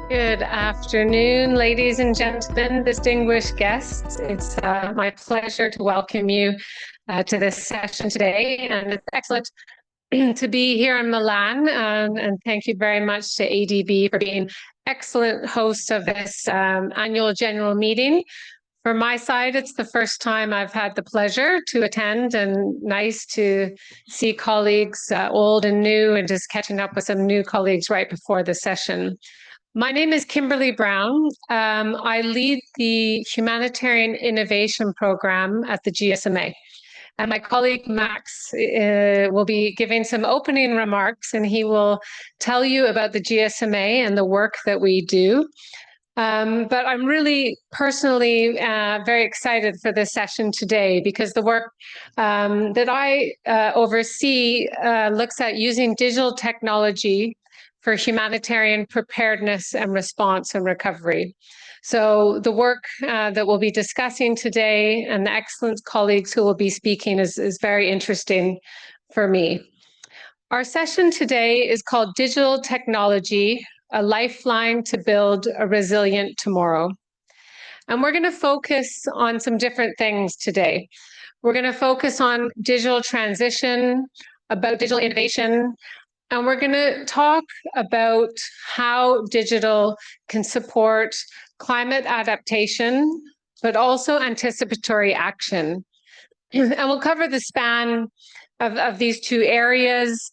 Good afternoon, ladies and gentlemen, distinguished guests. It's my pleasure to welcome you to this session today, and it's excellent to be here in Milan. And thank you very much to ADB for being excellent hosts of this annual general meeting. For my side, it's the first time I've had the pleasure to attend, and nice to see colleagues, old and new, and just catching up with some new colleagues right before the session. My name is Kimberly Brown. I lead the Humanitarian Innovation Program at the GSMA. And my colleague Max will be giving some opening remarks, and he will tell you about the GSMA and the work that we do. But I'm really personally very excited for this session today, because the work that I oversee looks at using digital technology for humanitarian preparedness and response and recovery. So the work that we'll be discussing today and the excellent colleagues who will be speaking is very interesting for me. Our session today is called Digital Technology, a Lifeline to Build a Resilient Tomorrow. And we're going to focus on some different things today. We're going to focus on digital transition, about digital innovation, and we're going to talk about how digital can support climate adaptation, but also anticipatory action. And we'll cover the span of these two areas,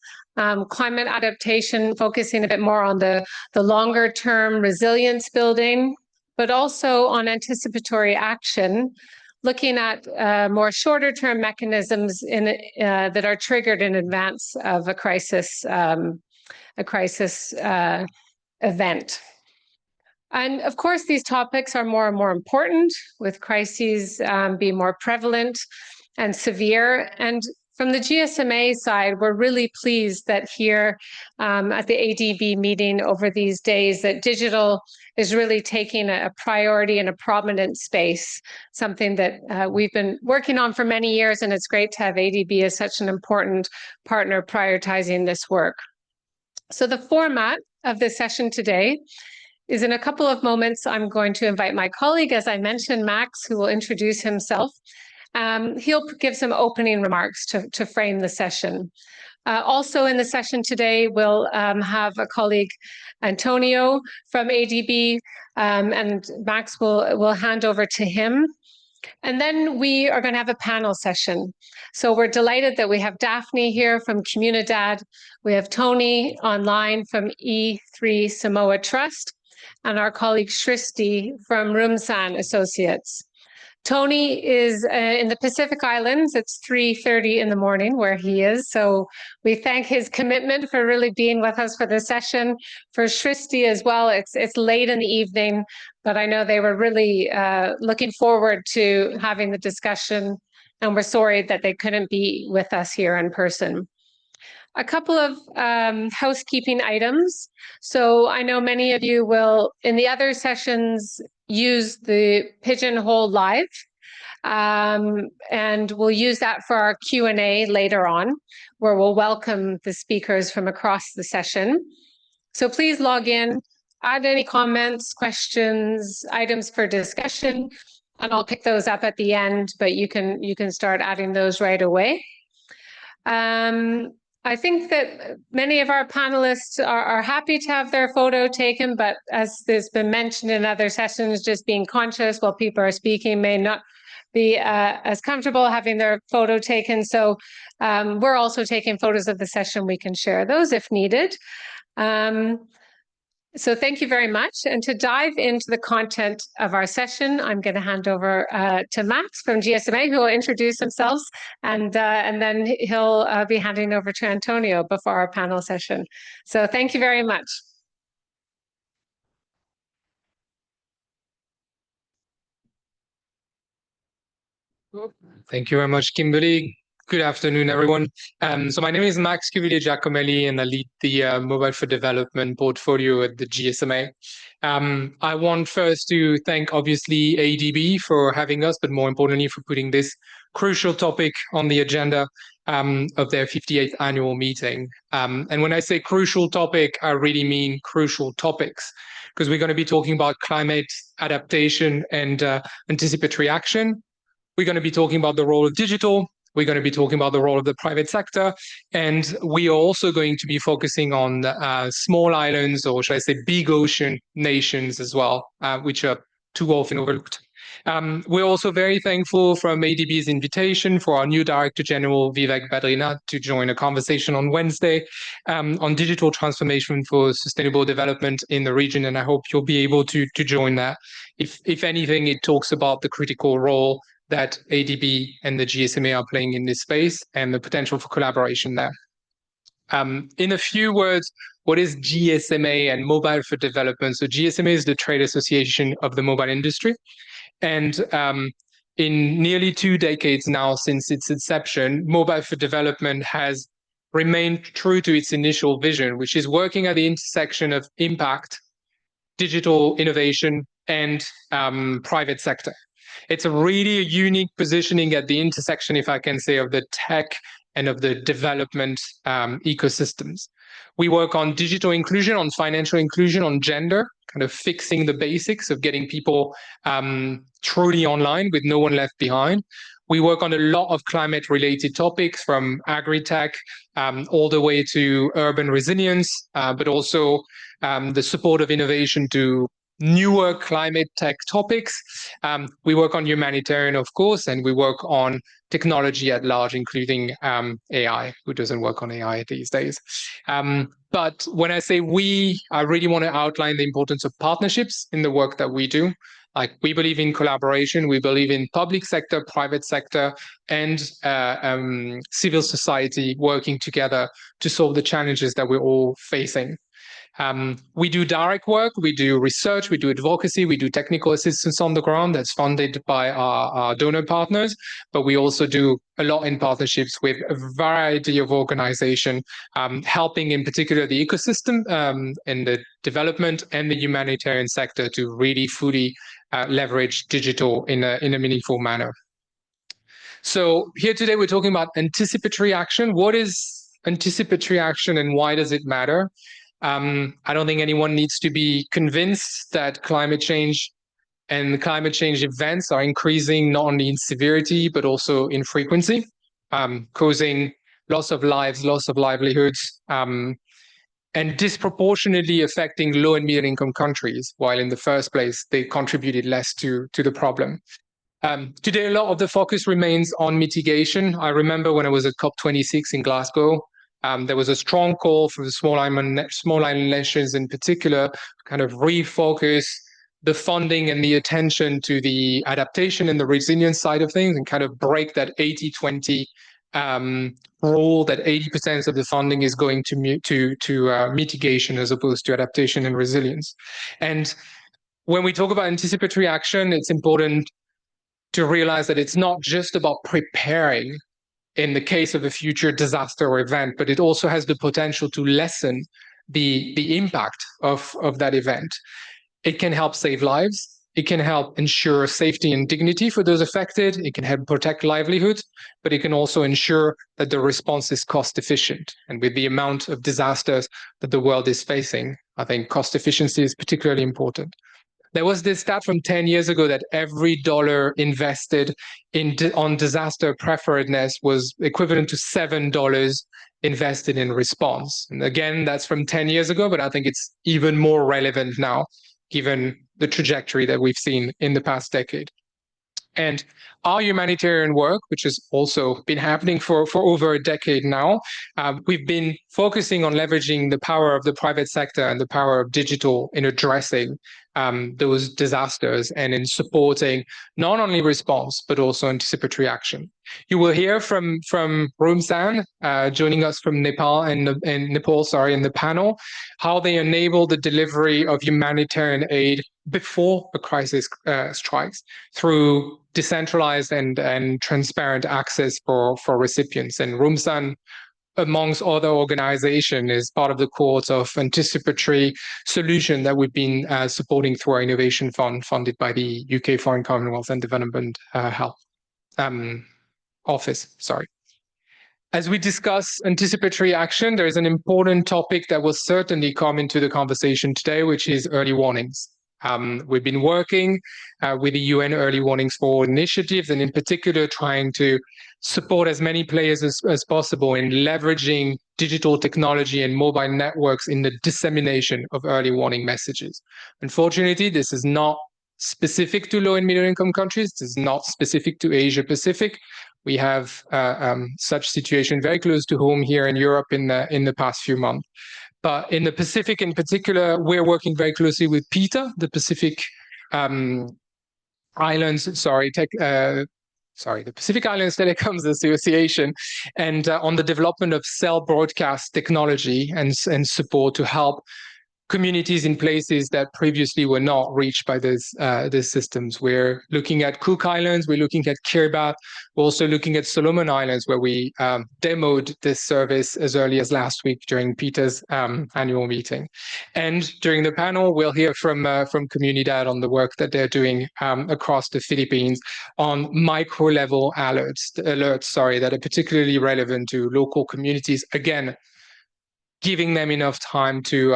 climate adaptation, focusing a bit more on the longer term resilience building, but also on anticipatory action, looking at more shorter term mechanisms that are triggered in advance of a crisis event. And of course, these topics are more and more important, with crises being more prevalent and severe. And from the GSMA side, we're really pleased that here at the ADB meeting over these days, that digital is really taking a priority and a prominent space, something that we've been working on for many years, and it's great to have ADB as such an important partner prioritizing this work. So the format of this session today is, in a couple of moments, I'm going to invite my colleague, as I mentioned, Max, who will introduce himself. He'll give some opening remarks to frame the session. Also in the session today, we'll have a colleague, Antonio from ADB, and Max will hand over to him. And then we are going to have a panel session. So we're delighted that we have Daphne here from Comunidad. We have Tony online from E3 Samoa Trust, and our colleague Shristi from Rumsan Associates. Tony is in the Pacific Islands. It's 3:30 in the morning where he is. So we thank his commitment for really being with us for the session. For Shristi as well, it's late in the evening, but I know they were really looking forward to having the discussion, and we're sorry that they couldn't be with us here in person. A couple of housekeeping items. So I know many of you will, in the other sessions, use the Pigeonhole Live, and we'll use that for our Q&A later on, where we'll welcome the speakers from across the session. So please log in, add any comments, questions, items for discussion, and I'll pick those up at the end, but you can start adding those right away. I think that many of our panelists are happy to have their photo taken, but as has been mentioned in other sessions, just being conscious while people are speaking may not be as comfortable having their photo taken. So we're also taking photos of the session. We can share those if needed. So thank you very much. And to dive into the content of our session, I'm going to hand over to Max from GSMA, who will introduce themselves, and then he'll be handing over to Antonio before our panel session. So thank you very much. Thank you very much, Kimberly. Good afternoon, everyone. So my name is Max Giacomelli, and I lead the Mobile for Development portfolio at the GSMA. I want first to thank, obviously, ADB for having us, but more importantly, for putting this crucial topic on the agenda of their 58th annual meeting. And when I say crucial topic, I really mean crucial topics. because we're going to be talking about climate adaptation and anticipatory action. We're going to be talking about the role of digital. We're going to be talking about the role of the private sector. And we are also going to be focusing on small islands, or should I say big ocean nations as well, which are too often overlooked. We're also very thankful from ADB's invitation for our new Director General, Vivek Badrinath, to join a conversation on Wednesday on digital transformation for sustainable development in the region. And I hope you'll be able to join that. If anything, it talks about the critical role that ADB and the GSMA are playing in this space and the potential for collaboration there. In a few words, what is GSMA and Mobile for Development? So GSMA is the trade association of the mobile industry. And in nearly 2 decades now since its inception, Mobile for Development has remained true to its initial vision, which is working at the intersection of impact, digital innovation, and private sector. It's a really unique positioning at the intersection, if I can say, of the tech and of the development ecosystems. We work on digital inclusion, on financial inclusion, on gender, kind of fixing the basics of getting people truly online with no one left behind. We work on a lot of climate-related topics, from agri-tech all the way to urban resilience, but also the support of innovation to newer climate tech topics. We work on humanitarian, of course, and we work on technology at large, including AI. Who doesn't work on AI these days? But when I say we, I really want to outline the importance of partnerships in the work that we do. Like, we believe in collaboration. We believe in public sector, private sector, and civil society working together to solve the challenges that we're all facing. We do direct work, we do research, we do advocacy, we do technical assistance on the ground that's funded by our donor partners, but we also do a lot in partnerships with a variety of organizations, helping in particular the ecosystem in the development and the humanitarian sector to really fully leverage digital in a meaningful manner. So here today we're talking about anticipatory action. What is anticipatory action and why does it matter? I don't think anyone needs to be convinced that climate change and climate change events are increasing not only in severity, but also in frequency, causing loss of lives, loss of livelihoods, and disproportionately affecting low and middle income countries, while in the first place, they contributed less to the problem. Today, a lot of the focus remains on mitigation. I remember when I was at COP26 in Glasgow, there was a strong call for the small island nations in particular to kind of refocus the funding and the attention to the adaptation and the resilience side of things, and kind of break that 80-20 rule that 80% of the funding is going to mitigation as opposed to adaptation and resilience. And when we talk about anticipatory action, it's important to realize that it's not just about preparing in the case of a future disaster or event, but it also has the potential to lessen the impact of that event. It can help save lives. It can help ensure safety and dignity for those affected. It can help protect livelihoods, but it can also ensure that the response is cost efficient. And with the amount of disasters that the world is facing, I think cost efficiency is particularly important. There was this stat from 10 years ago that every dollar invested on disaster preparedness was equivalent to $7 invested in response. And again, that's from 10 years ago, but I think it's even more relevant now, given the trajectory that we've seen in the past decade. And our humanitarian work, which has also been happening for over a decade now, we've been focusing on leveraging the power of the private sector and the power of digital in addressing those disasters and in supporting not only response, but also anticipatory action. You will hear from Rumsan, joining us from Nepal in the panel, how they enable the delivery of humanitarian aid before a crisis strikes through decentralized and transparent access for recipients. And Rumsan, amongst other organizations, is part of the cohort of anticipatory solution that we've been supporting through our innovation fund funded by the UK Foreign Commonwealth and Development Health Office. Sorry. As we discuss anticipatory action, there is an important topic that will certainly come into the conversation today, which is early warnings. We've been working with the UN Early Warnings Forward initiatives, and in particular trying to support as many players as possible in leveraging digital technology and mobile networks in the dissemination of early warning messages. Unfortunately, this is not specific to low and middle income countries. This is not specific to Asia Pacific. We have such situation very close to home here in Europe in the past few months. But in the Pacific in particular, we're working very closely with PETA, the Pacific Islands, the Pacific Islands Telecoms Association, and on the development of cell broadcast technology and support to help communities in places that previously were not reached by these systems. We're looking at Cook Islands, we're looking at Kiribati, we're also looking at Solomon Islands, where we demoed this service as early as last week during PETA's annual meeting. And during the panel, we'll hear from Comunidad on the work that they're doing across the Philippines on micro-level alerts that are particularly relevant to local communities. Again, giving them enough time to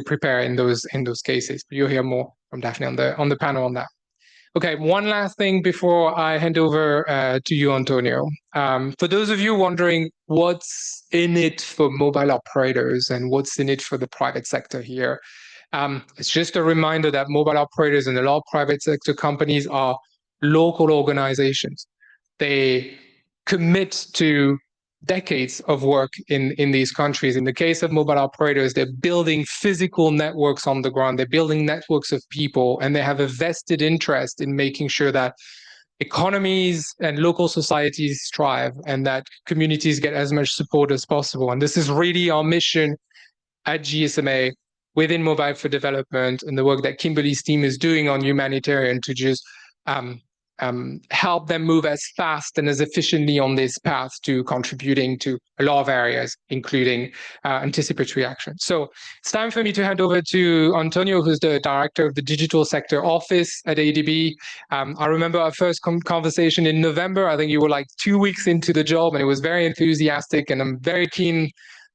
prepare in those cases. But you'll hear more from Daphne on the panel on that. Okay, one last thing before I hand over to you, Antonio. For those of you wondering what's in it for mobile operators and what's in it for the private sector here, it's just a reminder that mobile operators and a lot of private sector companies are local organizations. They commit to decades of work in these countries. In the case of mobile operators, they're building physical networks on the ground. They're building networks of people, and they have a vested interest in making sure that economies and local societies thrive and that communities get as much support as possible. And this is really our mission at GSMA within Mobile for Development and the work that Kimberly's team is doing on humanitarian to just help them move as fast and as efficiently on this path to contributing to a lot of areas, including anticipatory action. So it's time for me to hand over to Antonio, who's the director of the Digital Sector Office at ADB. I remember our first conversation in November. I think you were like 2 weeks into the job, and it was very enthusiastic, and I'm very keen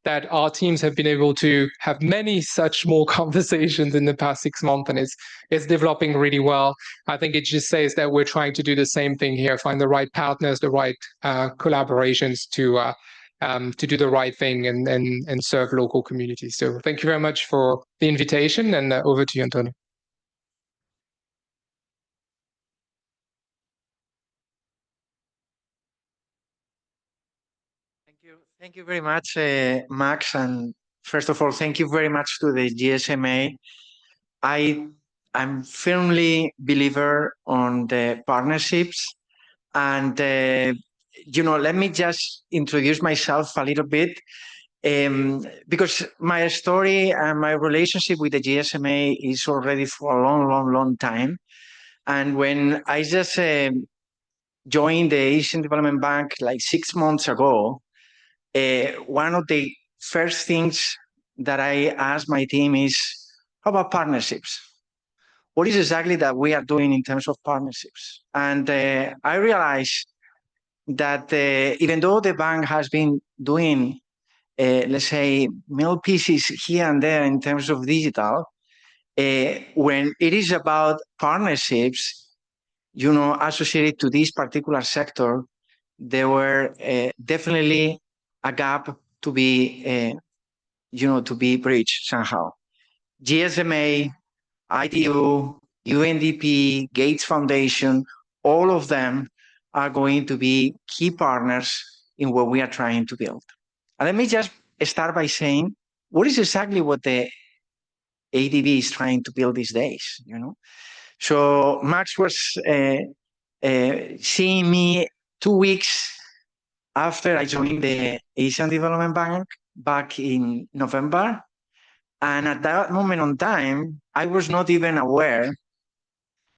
that our teams have been able to have many such more conversations in the past 6 months, and it's developing really well. I think it just says that we're trying to do the same thing here, find the right partners, the right collaborations to do the right thing and serve local communities. So thank you very much for the invitation, and over to you, Antonio. Thank you very much, Max. And first of all, thank you very much to the GSMA. I'm firmly believer on the partnerships. And, let me just introduce myself a little bit, because my story and my relationship with the GSMA is already for a long time. And when I just joined the Asian Development Bank like 6 months ago, one of the first things that I asked my team is, how about partnerships? What is exactly that we are doing in terms of partnerships? And I realized that even though the bank has been doing, let's say, middle pieces here and there in terms of digital, when it is about partnerships, associated to this particular sector, there were definitely a gap to be, to be bridged somehow. GSMA, ITU, UNDP, Gates Foundation, all of them are going to be key partners in what we are trying to build. And let me just start by saying, what is exactly what the ADB is trying to build these days, So Max was seeing me 2 weeks after I joined the Asian Development Bank back in November. And at that moment in time, I was not even aware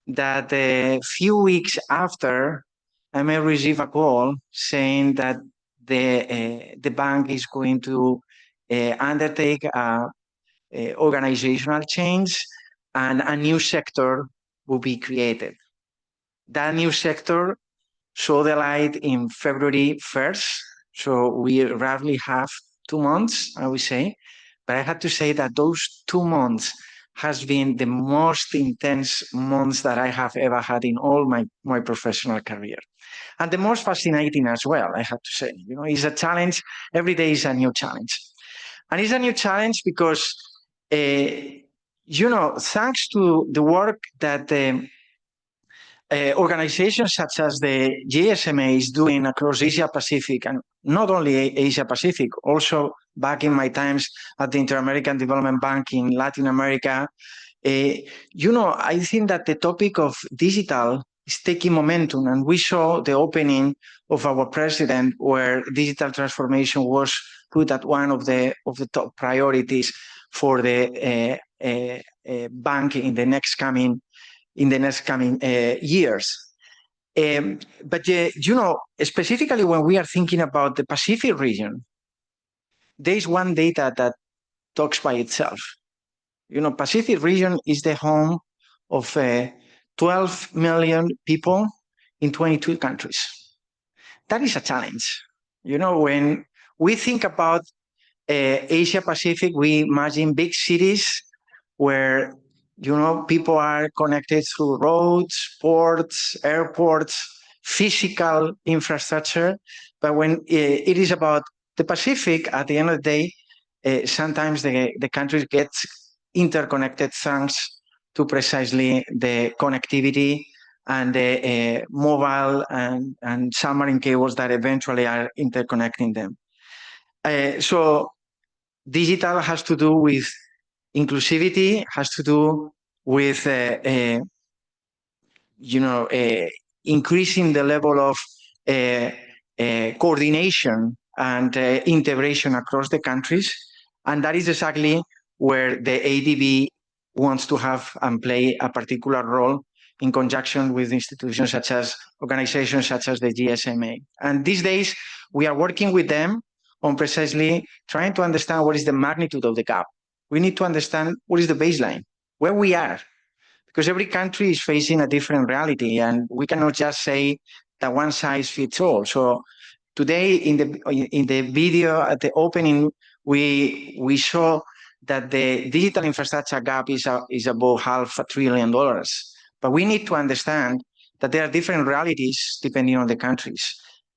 that a few weeks after, I may receive a call saying that the bank is going to undertake a organizational change and a new sector will be created. That new sector saw the light in February 1st, So we rarely have 2 months, I would say. But I have to say that those 2 months has been the most intense months that I have ever had in all my professional career. And the most fascinating as well, I have to say. It's a challenge. Every day is a new challenge. And it's a new challenge because, thanks to the work that organizations such as the GSMA is doing across Asia Pacific, and not only Asia Pacific, also back in my times at the Inter-American Development Bank in Latin America, I think that the topic of digital is taking momentum, and we saw the opening of our president where digital transformation was put at one of the top priorities for the bank in the next coming years. But specifically when we are thinking about the Pacific region, there is one data that talks by itself. Pacific region is the home of 12 million people in 22 countries. That is a challenge. When we think about Asia Pacific, we imagine big cities where people are connected through roads, ports, airports, physical infrastructure. But when it is about the Pacific, at the end of the day, sometimes the countries get interconnected thanks to precisely the connectivity and the mobile and submarine cables that eventually are interconnecting them. So digital has to do with inclusivity, has to do with increasing the level of coordination and integration across the countries. And that is exactly where the ADB wants to have and play a particular role in conjunction with institutions such as organizations such as the GSMA. And these days, we are working with them on precisely trying to understand what is the magnitude of the gap. We need to understand what is the baseline, where we are, because every country is facing a different reality, and we cannot just say that one size fits all. So today in the video at the opening, we saw that the digital infrastructure gap is above $500 billion. But we need to understand that there are different realities depending on the countries.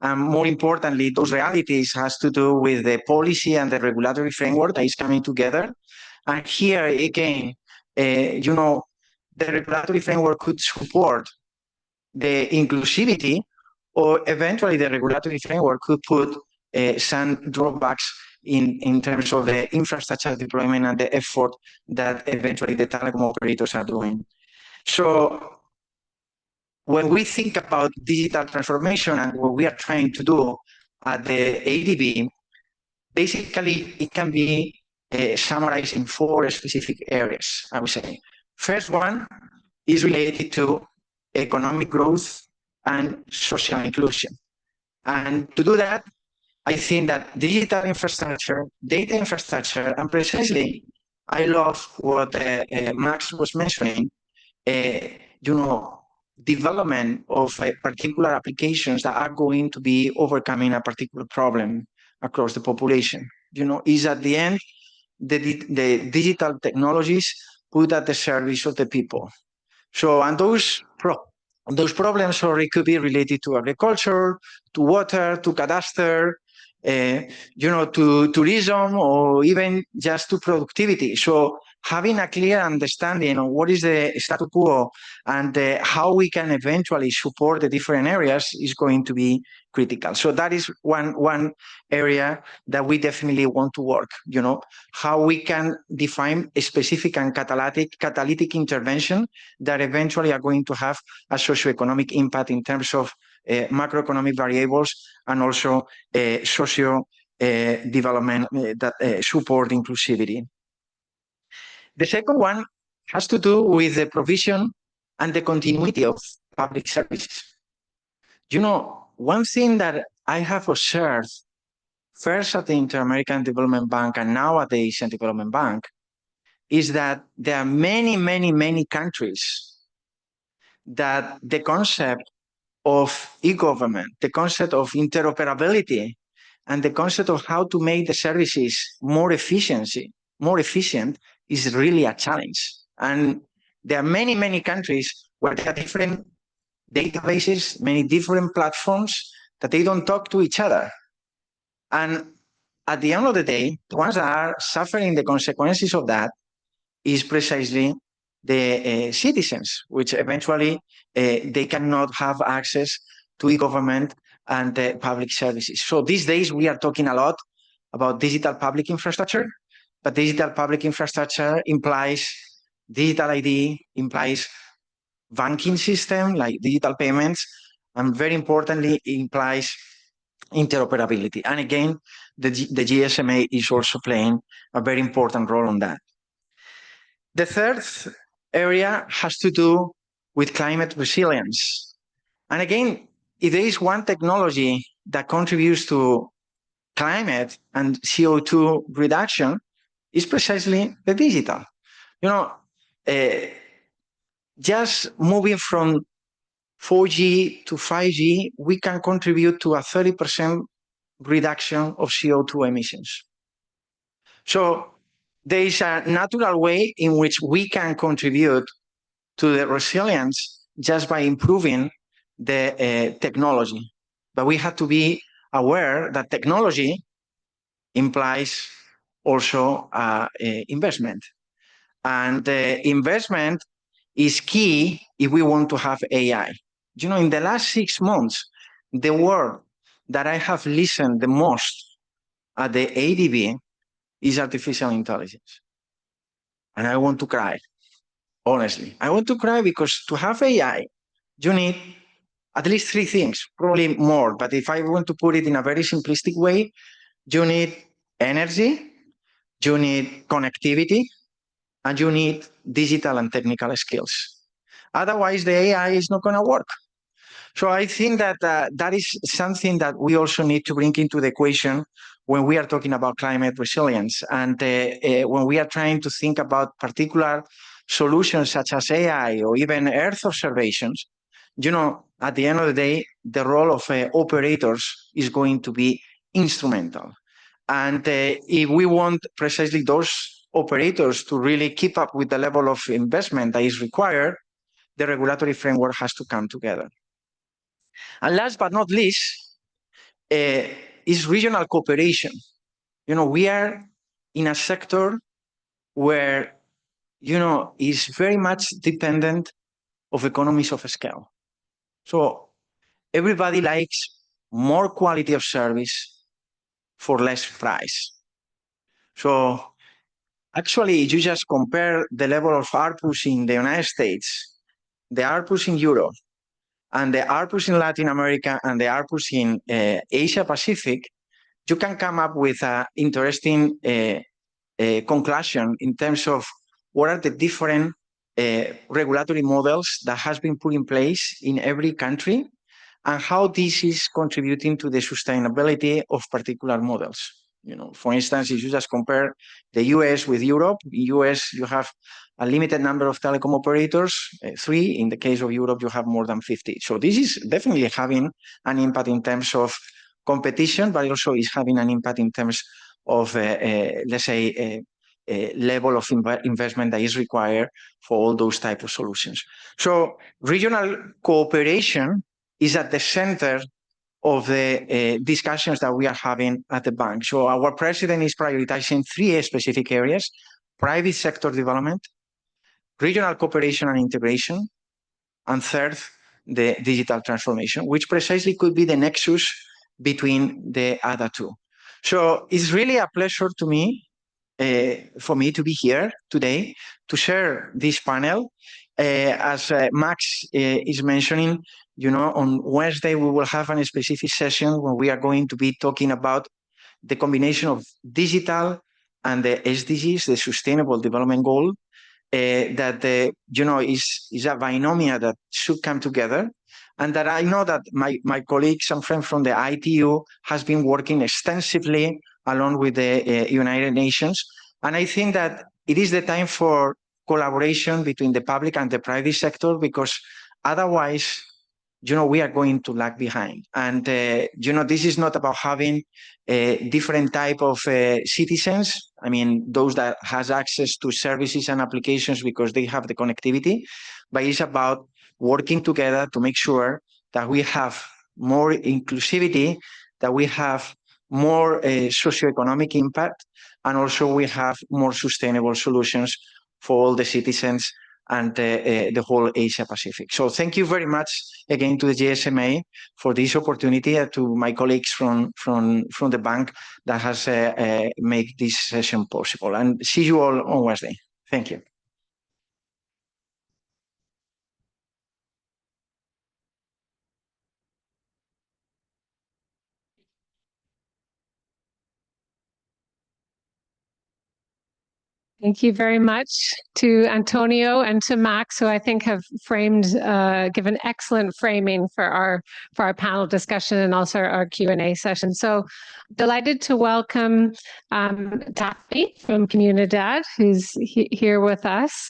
And more importantly, those realities has to do with the policy and the regulatory framework that is coming together. And here again, the regulatory framework could support the inclusivity, or eventually the regulatory framework could put some drawbacks in terms of the infrastructure deployment and the effort that eventually the telecom operators are doing. So when we think about digital transformation and what we are trying to do at the ADB, basically it can be summarized in 4 specific areas, I would say. First one is related to economic growth and social inclusion. And to do that, I think that digital infrastructure, data infrastructure, and precisely, I love what Max was mentioning, development of particular applications that are going to be overcoming a particular problem across the population. Is at the end, the digital technologies put at the service of the people. So, and those problems already could be related to agriculture, to water, to cadastre, to tourism, or even just to productivity. So having a clear understanding of what is the status quo and how we can eventually support the different areas is going to be critical. So that is one area that we definitely want to work, how we can define a specific and catalytic intervention that eventually are going to have a socioeconomic impact in terms of macroeconomic variables and also socio development that support inclusivity. The second one has to do with the provision and the continuity of public services. One thing that I have observed first at the Inter-American Development Bank and now at the Asian Development Bank is that there are many, many, many countries that the concept of e-government, the concept of interoperability and the concept of how to make the services more efficient is really a challenge. And there are many, many countries where there are different databases, many different platforms that they don't talk to each other. And at the end of the day, the ones that are suffering the consequences of that is precisely the citizens, which eventually they cannot have access to e-government and public services. So these days we are talking a lot about digital public infrastructure, but digital public infrastructure implies digital ID, implies banking system like digital payments, and very importantly implies interoperability. And again, the GSMA is also playing a very important role on that. The third area has to do with climate resilience. And again, if there is one technology that contributes to climate and CO2 reduction, is precisely the digital. You know, just moving from 4G to 5G, we can contribute to a 30% reduction of CO2 emissions. So there is a natural way in which we can contribute to the resilience just by improving the technology. But we have to be aware that technology implies also investment. And investment is key if we want to have AI. You know, in the last 6 months, the word that I have listened the most at the ADB is artificial intelligence. And I want to cry, honestly. I want to cry because to have AI, you need at least 3 things, probably more. But if I want to put it in a very simplistic way, you need energy, you need connectivity, and you need digital and technical skills. Otherwise, the AI is not going to work. So I think that that is something that we also need to bring into the equation when we are talking about climate resilience. And when we are trying to think about particular solutions such as AI or even Earth observations, you know, at the end of the day, the role of operators is going to be instrumental. And if we want precisely those operators to really keep up with the level of investment that is required, the regulatory framework has to come together. And last but not least, is regional cooperation. You know, we are in a sector where, you know, is very much dependent of economies of scale. So everybody likes more quality of service for less price. So actually, you just compare the level of ARPUs in the United States, the ARPUs in Europe, and the ARPUs in Latin America and the ARPUs in Asia Pacific, you can come up with an interesting conclusion in terms of what are the different regulatory models that has been put in place in every country and how this is contributing to the sustainability of particular models. You know, for instance, if you just compare the US with Europe, in US you have a limited number of telecom operators, 3. In the case of Europe, you have more than 50. So this is definitely having an impact in terms of competition, but also is having an impact in terms of, let's say, level of investment that is required for all those type of solutions. So regional cooperation is at the center of the discussions that we are having at the bank. So our president is prioritizing 3 specific areas: private sector development, regional cooperation and integration, and third, the digital transformation, which precisely could be the nexus between the other 2. So it's really a pleasure to me, for me to be here today to share this panel. As Max is mentioning, you know, on Wednesday, we will have a specific session where we are going to be talking about the combination of digital and the SDGs, the Sustainable Development Goal, that, you know, is a binomial that should come together. And that I know that my colleagues and friends from the ITU has been working extensively along with the United Nations. And I think that it is the time for collaboration between the public and the private sector, because otherwise we are going to lag behind. And, this is not about having a different type of citizens. I mean, those that has access to services and applications because they have the connectivity, but it's about working together to make sure that we have more inclusivity, that we have more socioeconomic impact, and also we have more sustainable solutions for all the citizens and the whole Asia Pacific. So thank you very much again to the GSMA for this opportunity, and to my colleagues from the bank that has made this session possible. And see you all on Wednesday. Thank you. Thank you very much to Antonio and to Max, who I think have given excellent framing for our panel discussion and also our Q&A session. So delighted to welcome Daphne from Comunidad, who's here with us.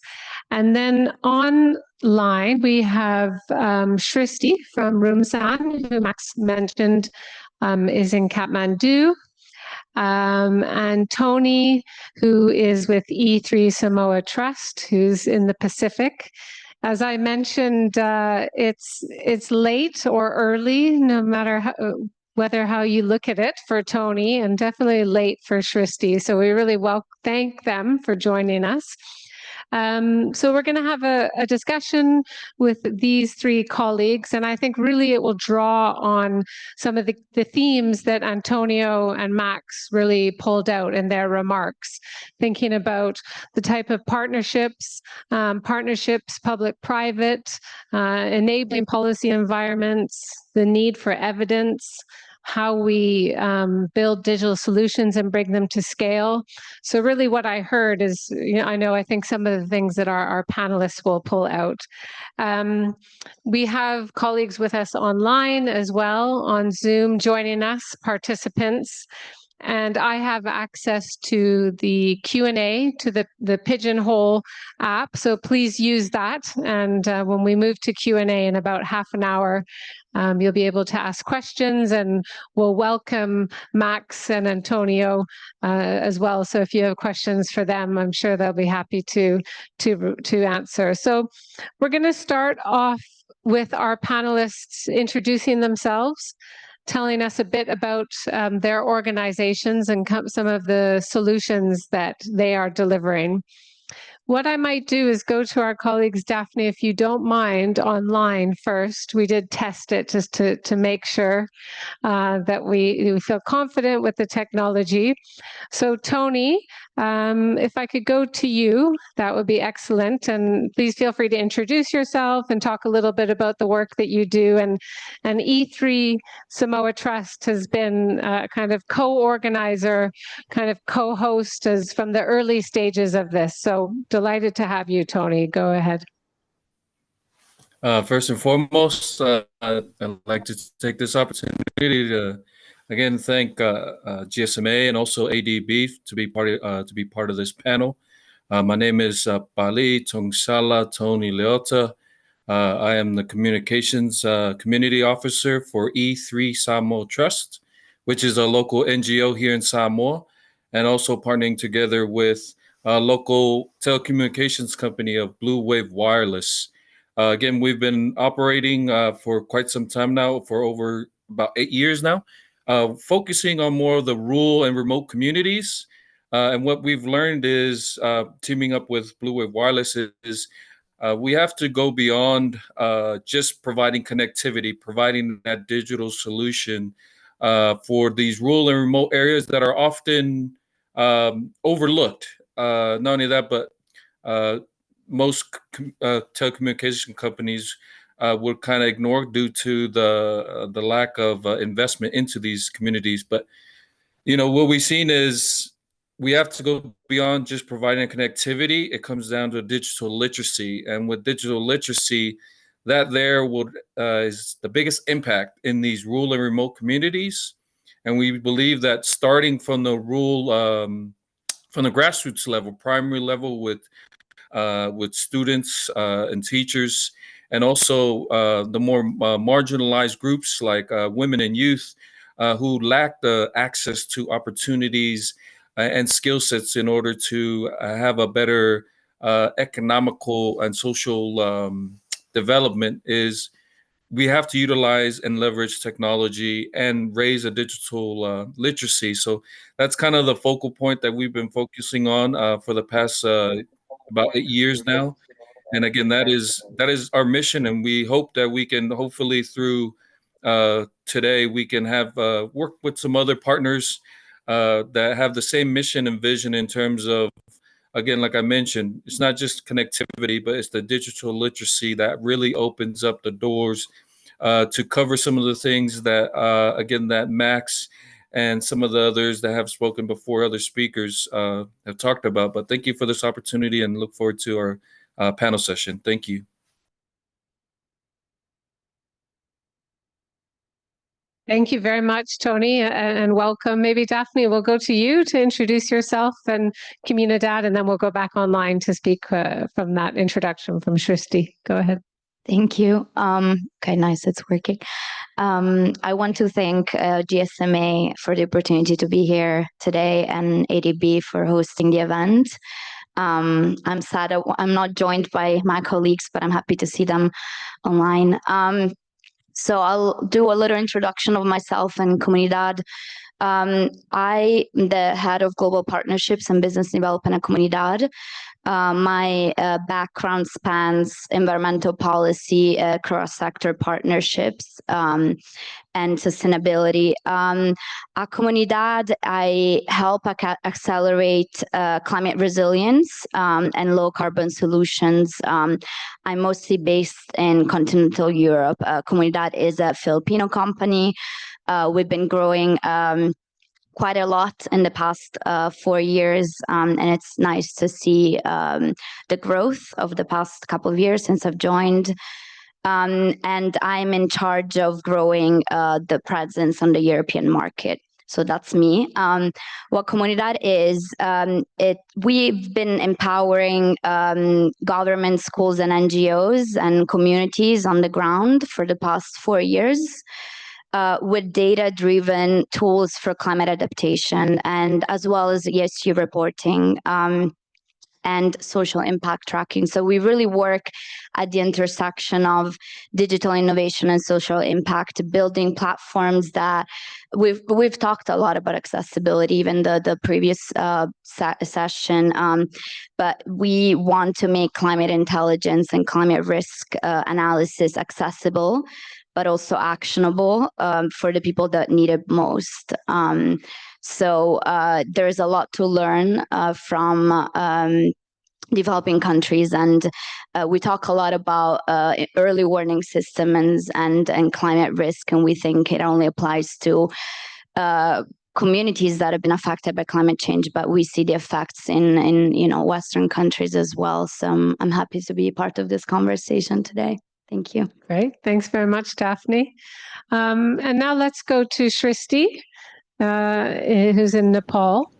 And then online, we have Shristi from Rumsan, who Max mentioned is in Kathmandu. And Tony, who is with E3 Samoa Trust, who's in the Pacific. As I mentioned, it's late or early, no matter how you look at it for Tony, and definitely late for Shristi. So we really thank them for joining us. So we're going to have a discussion with these three colleagues, and I think really it will draw on some of the themes that Antonio and Max really pulled out in their remarks, thinking about the type of partnerships, public-private, enabling policy environments, the need for evidence, how we build digital solutions and bring them to scale. So really what I heard is, I think some of the things that our panelists will pull out. We have colleagues with us online as well on Zoom joining us, participants. And I have access to the Q&A, to the Pigeonhole app. So please use that. And when we move to Q&A in about half an hour, you'll be able to ask questions, and we'll welcome Max and Antonio as well. So if you have questions for them, I'm sure they'll be happy to answer. So we're going to start off with our panelists introducing themselves, telling us a bit about their organizations and some of the solutions that they are delivering. What I might do is go to our colleagues, Daphne, if you don't mind, online first. We did test it just to make sure that we feel confident with the technology. So Tony, if I could go to you, that would be excellent. And please feel free to introduce yourself and talk a little bit about the work that you do. And E3 Samoa Trust has been kind of co-organizer, kind of co-host from the early stages of this. So delighted to have you, Tony. Go ahead. First and foremost, I'd like to take this opportunity to again thank GSMA and also ADB to be part of this panel. My name is Pali Tongsala Tony Leota. I am the Communications Community Officer for E3 Samoa Trust, which is a local NGO here in Samoa, and also partnering together with a local telecommunications company of Blue Wave Wireless. Again, we've been operating for quite some time now, for over about 8 years now, focusing on more of the rural and remote communities. And what we've learned is, teaming up with Blue Wave Wireless, is we have to go beyond just providing connectivity, providing that digital solution for these rural and remote areas that are often overlooked. Not only that, but most telecommunication companies would kind of ignore due to the lack of investment into these communities. But what we've seen is we have to go beyond just providing connectivity. It comes down to digital literacy, and with digital literacy, that is the biggest impact in these rural and remote communities. And we believe that starting from the from the grassroots level, primary level, with students and teachers, and also the more marginalized groups like women and youth who lack the access to opportunities and skill sets in order to have a better economical and social development. Is we have to utilize and leverage technology and raise a digital literacy. So that's kind of the focal point that we've been focusing on for the past about 8 years now. And again, that is our mission, and we hope that we can hopefully through today we can have work with some other partners that have the same mission and vision in terms of, again, like I mentioned, it's not just connectivity, but it's the digital literacy that really opens up the doors to cover some of the things that, again, that Max and some of the others that have spoken before, other speakers have talked about. But thank you for this opportunity, and look forward to our panel session. Thank you. Thank you very much, Tony, and welcome. Maybe Daphne, we'll go to you to introduce yourself and Comunidad, and then we'll go back online to speak from that introduction from Shristi. Go ahead. Thank you. Okay, nice, it's working. I want to thank GSMA for the opportunity to be here today and ADB for hosting the event. I'm sad I'm not joined by my colleagues, but I'm happy to see them online. So I'll do a little introduction of myself and Comunidad. I'm the head of global partnerships and business development at Comunidad. My background spans environmental policy, cross-sector partnerships, and sustainability. At Comunidad, I help accelerate climate resilience and low carbon solutions. I'm mostly based in continental Europe. Comunidad is a Filipino company. We've been growing quite a lot in the past 4 years, and it's nice to see the growth of the past couple of years since I've joined. And I'm in charge of growing the presence on the European market. So that's me. What Comunidad is, we've been empowering government, schools, and NGOs and communities on the ground for the past 4 years. With data-driven tools for climate adaptation, and as well as ESG reporting and social impact tracking. So we really work at the intersection of digital innovation and social impact, building platforms that we've talked a lot about accessibility, even the previous session, but we want to make climate intelligence and climate risk analysis accessible, but also actionable for the people that need it most. So there's a lot to learn from developing countries, and we talk a lot about early warning systems and climate risk, and we think it only applies to communities that have been affected by climate change, but we see the effects in Western countries as well. So I'm happy to be part of this conversation today. Thank you. Great. Thanks very much, Daphne. And now let's go to Shristi, who's in Nepal,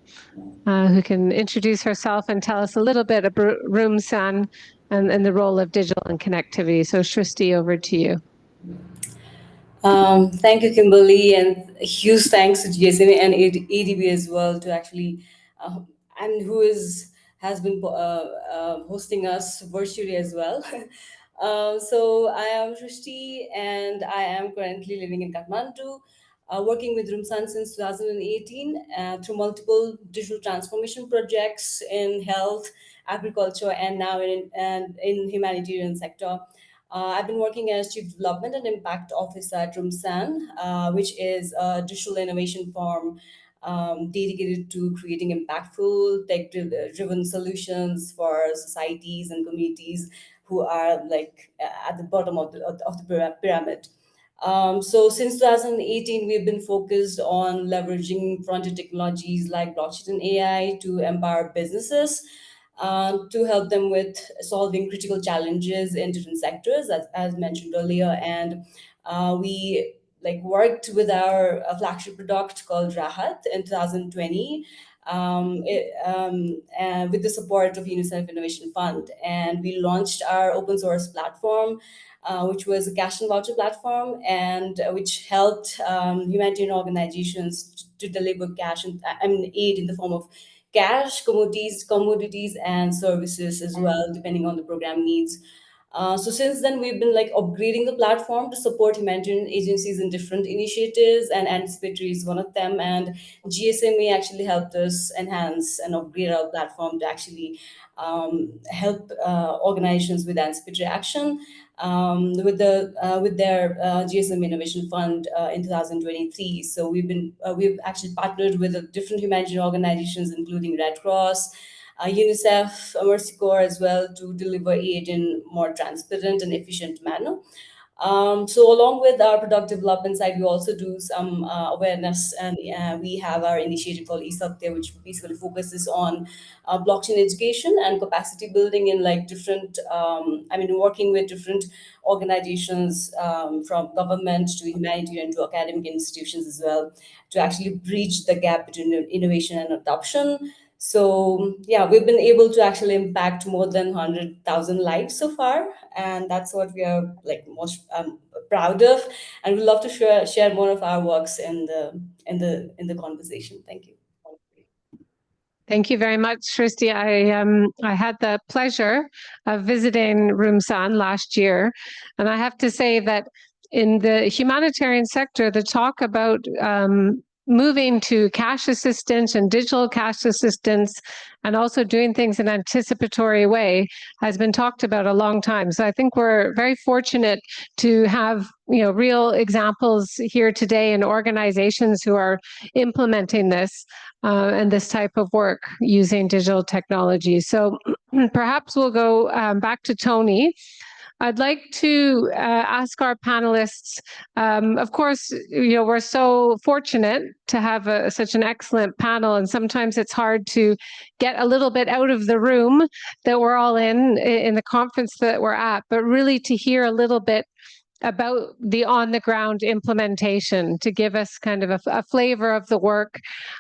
who can introduce herself and tell us a little bit about Rumsan and the role of digital and connectivity. So Shristi, over to you. Thank you, Kimberly, and huge thanks to GSMA and ADB as well to actually, and who has been hosting us virtually as well. So I am Shrishti, and I am currently living in Kathmandu, working with Rumsan since 2018 through multiple digital transformation projects in health, agriculture, and now in humanitarian sector. I've been working as Chief Development and Impact Officer at Rumsan, which is a digital innovation firm dedicated to creating impactful, tech-driven solutions for societies and communities who are at the bottom of the pyramid. So since 2018, we've been focused on leveraging frontier technologies like blockchain and AI to empower businesses, to help them with solving critical challenges in different sectors, as mentioned earlier. And we worked with our flagship product called Rahat in 2020, with the support of UNICEF Innovation Fund. And we launched our open source platform which was a cash and voucher platform, and which helped humanitarian organizations to deliver cash and aid in the form of cash, commodities, and services as well, depending on the program needs. So since then, we've been like upgrading the platform to support humanitarian agencies in different initiatives, and Anticipatory is one of them. And GSMA actually helped us enhance and upgrade our platform to actually help organizations with anticipatory action with their GSMA Innovation Fund in 2023. So we've actually partnered with different humanitarian organizations, including Red Cross, UNICEF, Mercy Corps as well, to deliver aid in more transparent and efficient manner. So along with our product development side, we also do some awareness, and we have our initiative called eSakte, which basically focuses on blockchain education and capacity building in like different, working with different organizations from government to humanitarian to academic institutions as well, to actually bridge the gap between innovation and adoption. So yeah, we've been able to actually impact more than 100,000 lives so far, and that's what we are like most proud of. And we'd love to share more of our works in the conversation. Thank you. Thank you very much, Shristi. I had the pleasure of visiting Rumsan last year, and I have to say that in the humanitarian sector, the talk about moving to cash assistance and digital cash assistance, and also doing things in an anticipatory way, has been talked about a long time. So I think we're very fortunate to have real examples here today in organizations who are implementing this and this type of work using digital technology. So perhaps we'll go back to Tony. I'd like to ask our panelists, of course, we're so fortunate to have such an excellent panel, and sometimes it's hard to get a little bit out of the room that we're all in the conference that we're at, but really to hear a little bit about the on-the-ground implementation, to give us kind of a flavor of the work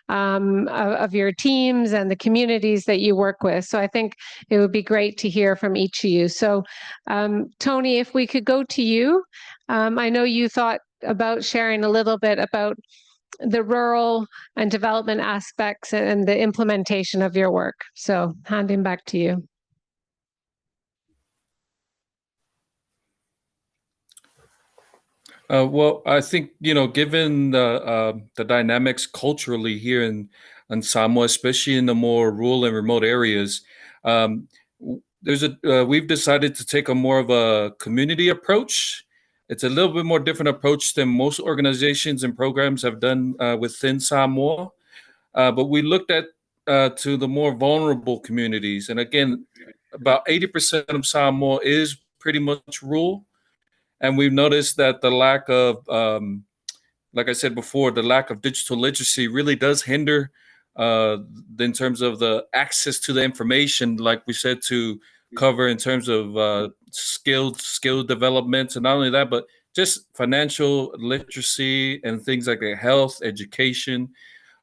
of your teams and the communities that you work with. So I think it would be great to hear from each of you. So Tony, if we could go to you. I know you thought about sharing a little bit about the rural and development aspects and the implementation of your work. So handing back to you. Well, I think, given the dynamics culturally here in Samoa, especially in the more rural and remote areas, we've decided to take a more of a community approach. It's a little bit more different approach than most organizations and programs have done within Samoa. But we looked at to the more vulnerable communities. And again, about 80% of Samoa is pretty much rural. And we've noticed that the lack of, like I said before, the lack of digital literacy really does hinder in terms of the access to the information, like we said, to cover in terms of skill development. And not only that, but just financial literacy and things like health, education.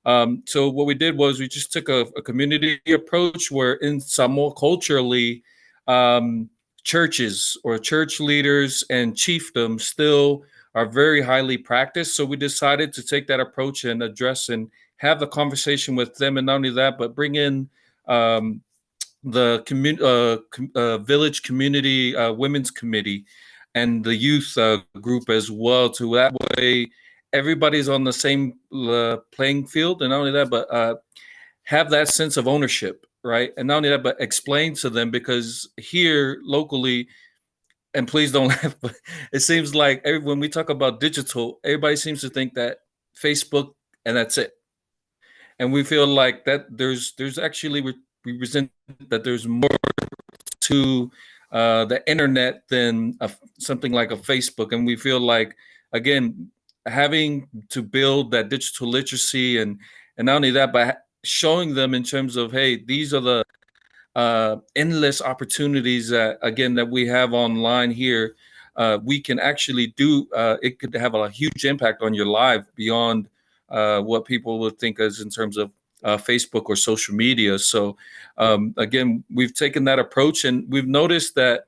So what we did was we just took a community approach where in Samoa culturally, churches or church leaders and chiefdoms still are very highly practiced. So we decided to take that approach and address and have the conversation with them. And not only that, but bring in the village community women's committee and the youth group as well. To that way, everybody's on the same playing field. And not only that, but have that sense of ownership. Right. And not only that, but explain to them, because here locally, and please don't laugh, but it seems like when we talk about digital, everybody seems to think that Facebook and that's it. And we feel like that there's actually, we resent that there's more to the internet than something like a Facebook. And we feel like, again, having to build that digital literacy and not only that, but showing them in terms of, hey, these are the endless opportunities that we have online here. We can actually do, it could have a huge impact on your life beyond what people would think as in terms of Facebook or social media. So again, we've taken that approach, and we've noticed that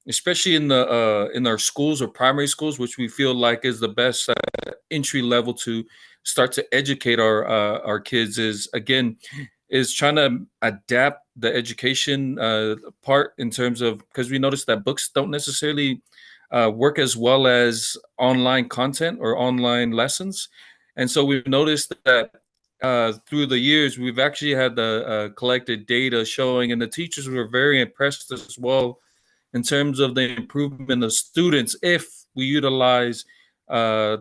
especially in our schools or primary schools, which we feel like is the best entry level to start to educate our kids, is trying to adapt the education part in terms of, because we noticed that books don't necessarily work as well as online content or online lessons. And so we've noticed that through the years, we've actually had the collected data showing, and the teachers were very impressed as well in terms of the improvement of students if we utilize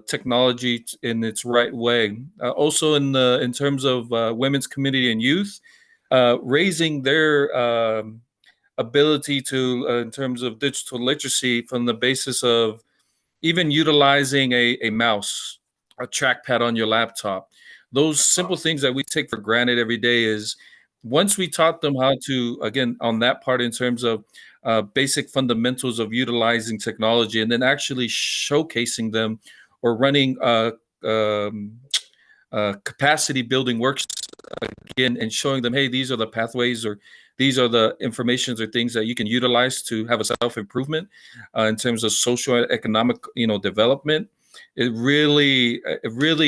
technology in its right way. Also, in terms of women's community and youth, raising their ability to, in terms of digital literacy, from the basis of even utilizing a mouse, a trackpad on your laptop. Those simple things that we take for granted every day, is once we taught them how to, again, on that part in terms of basic fundamentals of utilizing technology, and then actually showcasing them or running capacity building works again, and showing them, hey, these are the pathways, or these are the informations or things that you can utilize to have a self-improvement in terms of social and economic, development. It really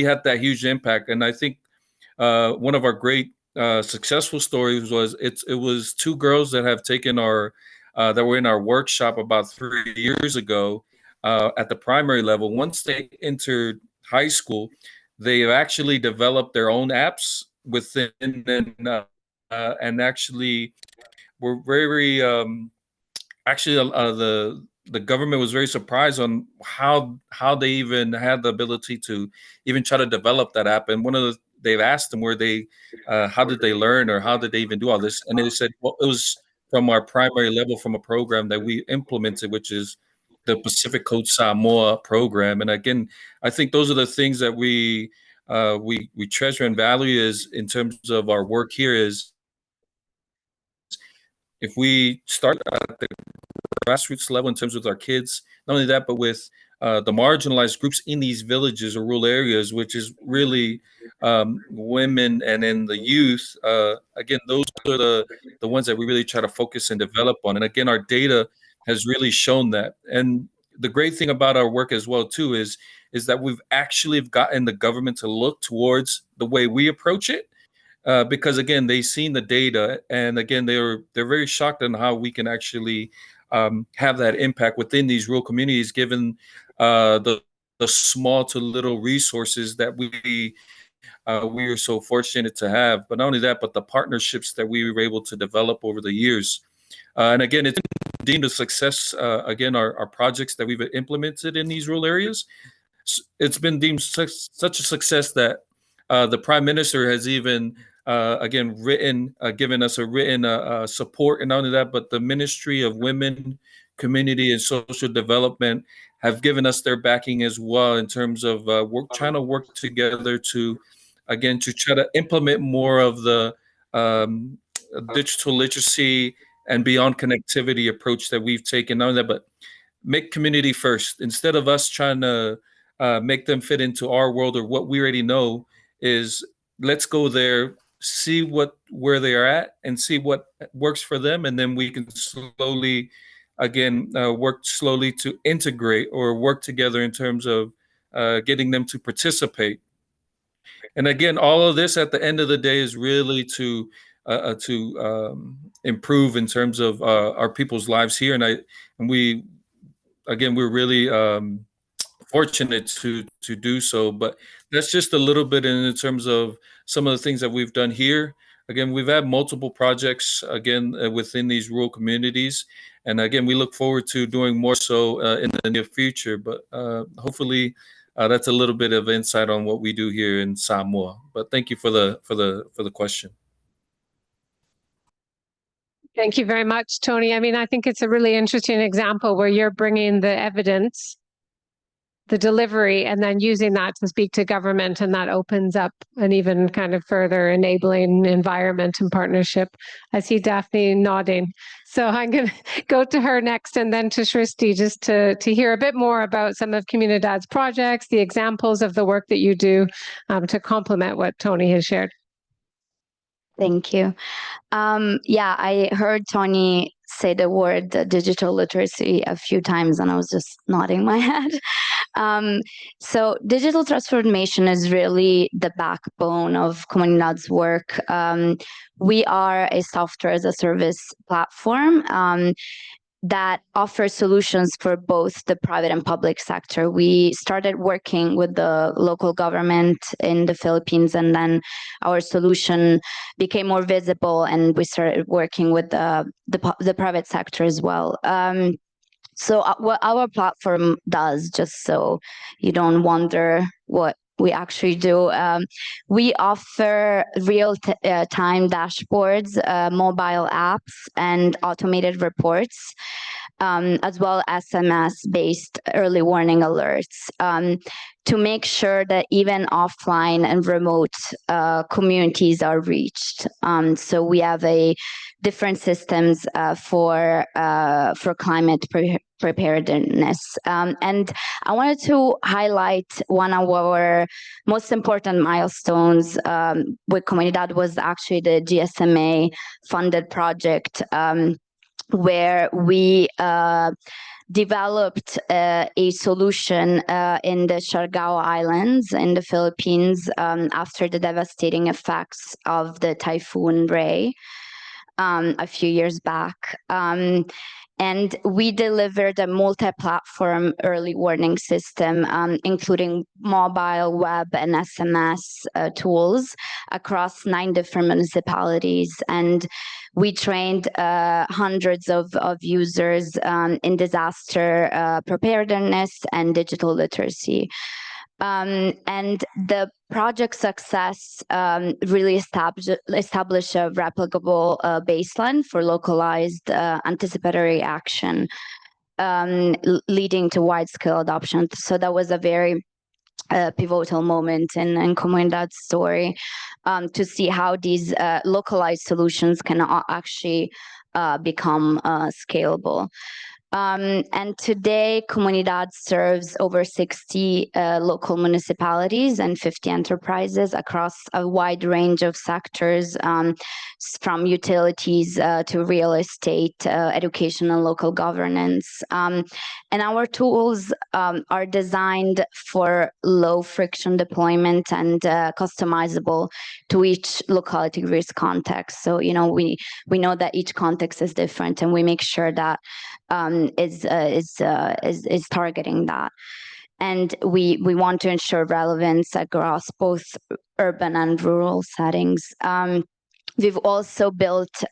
had that huge impact. And I think one of our great successful stories was it was two girls that have taken that were in our workshop about 3 years ago at the primary level. Once they entered high school, they've actually developed their own apps within, and actually were very the government was very surprised on how they even had the ability to even try to develop that app. And they've asked them how did they learn, or how did they even do all this? And they said, well, it was from our primary level, from a program that we implemented, which is the Pacific Coast Samoa program. And again, I think those are the things that we treasure and value, is in terms of our work here, is if we start at the grassroots level in terms of our kids, not only that, but with the marginalized groups in these villages or rural areas, which is really women and then the youth. Again, those are the ones that we really try to focus and develop on. And again, our data has really shown that. And the great thing about our work as well too is that we've actually gotten the government to look towards the way we approach it. Because again, they've seen the data, and again, they're very shocked on how we can actually have that impact within these rural communities, given the small to little resources that we are so fortunate to have. But not only that, but the partnerships that we were able to develop over the years. And again, it's deemed a success. Again, our projects that we've implemented in these rural areas, it's been deemed such a success that the Prime Minister has even again given us a written support. And not only that, but the Ministry of Women, Community and Social Development have given us their backing as well, in terms of trying to work together to try to implement more of the digital literacy and beyond connectivity approach that we've taken. Not only that, but make community first, instead of us trying to make them fit into our world or what we already know. Is let's go there, see where they are at, and see what works for them, and then we can slowly work slowly to integrate or work together in terms of getting them to participate. And again, all of this at the end of the day is really to improve in terms of our people's lives here. And we're really fortunate to do so. But that's just a little bit in terms of some of the things that we've done here. Again, we've had multiple projects within these rural communities, and again, we look forward to doing more so in the near future. But hopefully, that's a little bit of insight on what we do here in Samoa. But thank you for the question. Thank you very much, Tony. I mean, I think it's a really interesting example where you're bringing the evidence, the delivery, and then using that to speak to government, and that opens up an even kind of further enabling environment and partnership. I see Daphne nodding, so I'm going to go to her next, and then to Shristi, just to hear a bit more about some of Comunidad's projects, the examples of the work that you do to complement what Tony has shared. Thank you. Yeah, I heard Tony say the word digital literacy a few times, and I was just nodding my head. So digital transformation is really the backbone of Comunidad's work. We are a software as a service platform that offers solutions for both the private and public sector. We started working with the local government in the Philippines, and then our solution became more visible, and we started working with the private sector as well. So what our platform does, just so you don't wonder what we actually do, we offer real-time dashboards, mobile apps, and automated reports, as well as SMS-based early warning alerts, to make sure that even offline and remote communities are reached. So we have different systems for climate preparedness. And I wanted to highlight one of our most important milestones with Comunidad was actually the GSMA funded project, where we developed a solution in the Siargao Islands in the Philippines after the devastating effects of the Typhoon Ray a few years back. And we delivered a multi-platform early warning system, including mobile, web, and SMS tools across 9 different municipalities. And we trained hundreds of users in disaster preparedness and digital literacy. And the project success really established a replicable baseline for localized anticipatory action, leading to wide-scale adoption. So that was a very pivotal moment in Comunidad's story, to see how these localized solutions can actually become scalable. And today, Comunidad serves over 60 local municipalities and 50 enterprises across a wide range of sectors, from utilities to real estate, education, and local governance. And our tools are designed for low friction deployment and customizable to each locality risk context. So, you know, we know that each context is different, and we make sure that is targeting that. And we want to ensure relevance across both urban and rural settings. We've also built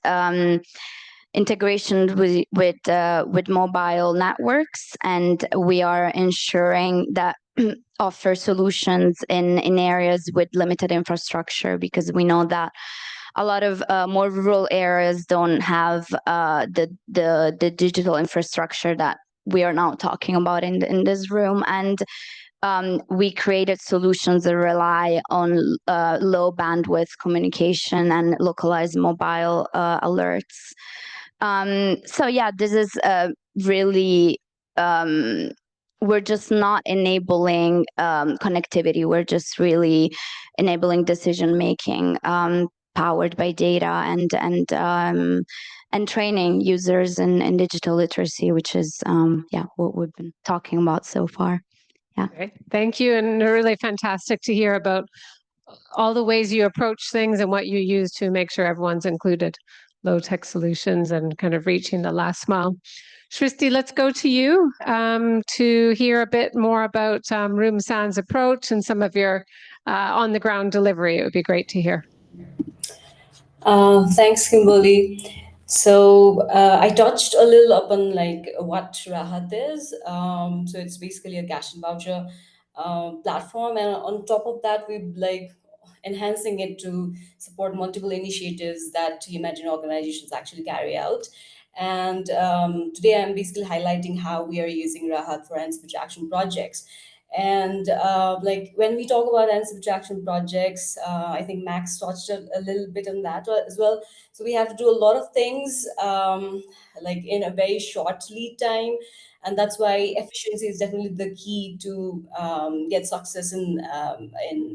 integration with mobile networks, and we are ensuring that offer solutions in areas with limited infrastructure, because we know that a lot of more rural areas don't have the digital infrastructure that we are now talking about in this room. And we created solutions that rely on low bandwidth communication and localized mobile alerts. So yeah, this is really, we're just not enabling connectivity. We're just really enabling decision making, powered by data and training users in digital literacy, which is yeah, what we've been talking about so far. Yeah. Okay. Thank you, and really fantastic to hear about all the ways you approach things and what you use to make sure everyone's included, low-tech solutions and kind of reaching the last mile. Shristi, let's go to you to hear a bit more about Rumsan's approach and some of your on-the-ground delivery. It would be great to hear. Thanks, Kimberly. So I touched a little upon like what Rahat is. So it's basically a cash and voucher platform, and on top of that, we're like enhancing it to support multiple initiatives that Imagine organizations actually carry out. And today I'm basically highlighting how we are using Rahat for anticipatory action projects. And like when we talk about anti-subtraction projects, I think Max touched a little bit on that as well. So we have to do a lot of things like in a very short lead time, and that's why efficiency is definitely the key to get success in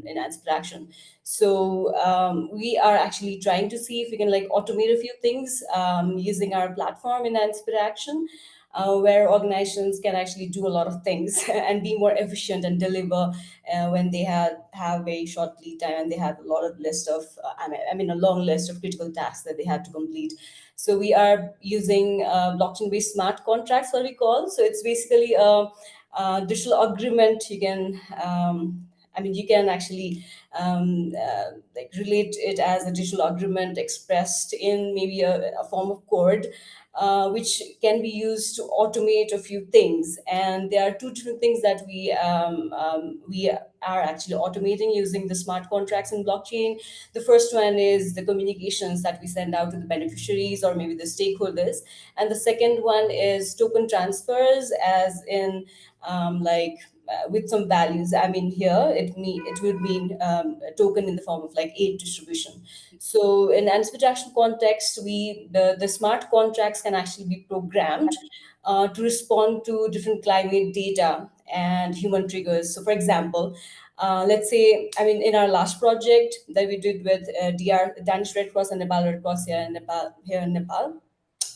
anti-subtraction. So we are actually trying to see if we can like automate a few things using our platform in anti-subtraction, where organizations can actually do a lot of things and be more efficient and deliver when they have very short lead time and they have a lot of list of I mean a long list of critical tasks that they have to complete. So we are using blockchain-based smart contracts, what we call. So it's basically a digital agreement. You can I mean, you can actually like relate it as a digital agreement expressed in maybe a form of code, which can be used to automate a few things. And there are two different things that we are actually automating using the smart contracts in blockchain. The first one is the communications that we send out to the beneficiaries or maybe the stakeholders, and the second one is token transfers, as in with some values. I mean, here it would mean a token in the form of like aid distribution. So in anti-subtraction context, the smart contracts can actually be programmed to respond to different climate data and human triggers. So for example, let's say, I mean, in our last project that we did with Danish Red Cross and Nepal Red Cross here in Nepal,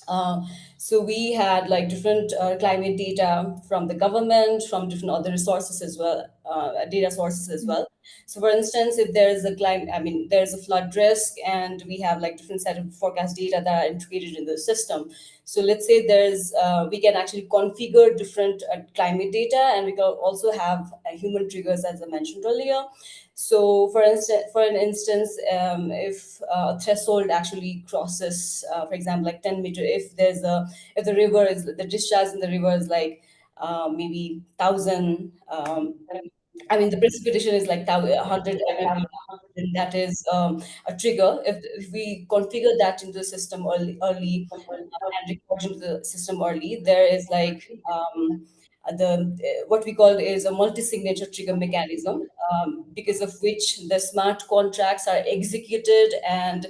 uh, so we had like different climate data from the government, from different other resources as well, data sources as well. So for instance, if there is a there's a flood risk, and we have like different set of forecast data that are integrated in the system. So let's say we can actually configure different climate data, and we can also have human triggers, as I mentioned earlier. So, for an instance, if a threshold actually crosses, for example, like 10 meter, if the river is the discharge in the river is like maybe 1,000. I mean, the precipitation is like 100 mm, then that is a trigger. If we configure that into the system early and record into the system early, there is like the what we call is a multi-signature trigger mechanism, because of which the smart contracts are executed, and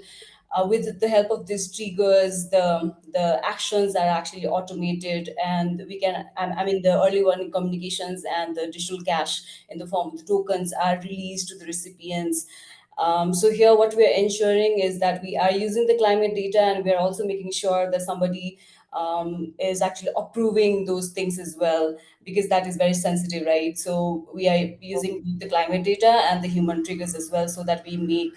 with the help of these triggers, the actions are actually automated, and we can I mean the early warning communications and the digital cash in the form of the tokens are released to the recipients. So here, what we're ensuring is that we are using the climate data, and we're also making sure that somebody is actually approving those things as well, because that is very sensitive, right? So we are using the climate data and the human triggers as well, so that we make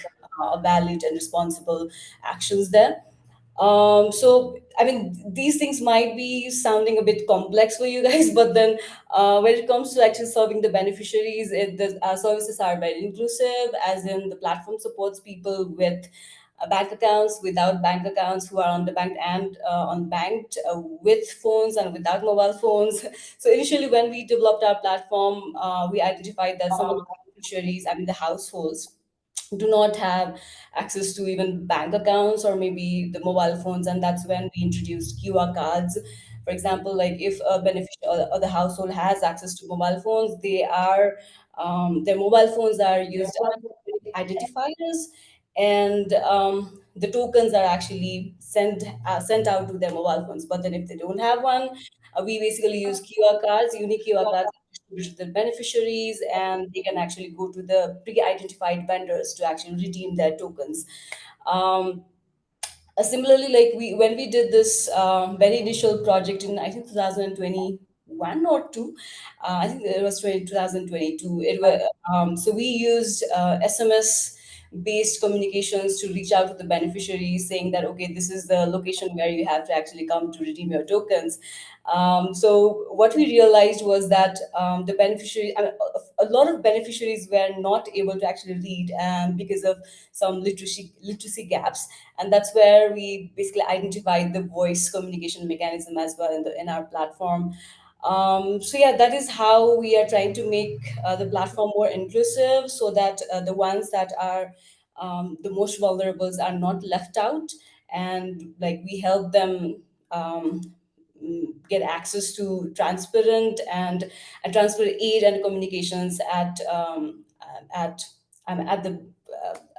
valid and responsible actions there. So I mean, these things might be sounding a bit complex for you guys, but then when it comes to actually serving the beneficiaries, our services are very inclusive, as in the platform supports people with bank accounts, without bank accounts, who are underbanked and unbanked, with phones and without mobile phones. So initially, when we developed our platform, we identified that some of the beneficiaries, I mean the households, do not have access to even bank accounts or maybe the mobile phones, and that's when we introduced QR cards. For example, like if a beneficiary or the household has access to mobile phones, their mobile phones are used as identifiers, and the tokens are actually sent out to their mobile phones. But then if they don't have one, we basically use QR cards, unique QR cards, to the beneficiaries, and they can actually go to the pre-identified vendors to actually redeem their tokens. Um, Similarly, like when we did this very initial project in, I think, 2021 or two, I think it was 2022. So we used SMS based communications to reach out to the beneficiaries, saying that, okay, this is the location where you have to actually come to redeem your tokens. So what we realized was that the beneficiary, I mean, a lot of beneficiaries were not able to actually read, because of some literacy gaps, and that's where we basically identified the voice communication mechanism as well in our platform. So yeah, that is how we are trying to make the platform more inclusive, so that the ones that are the most vulnerables are not left out, and like we help them get access to transparent and transparent aid and communications at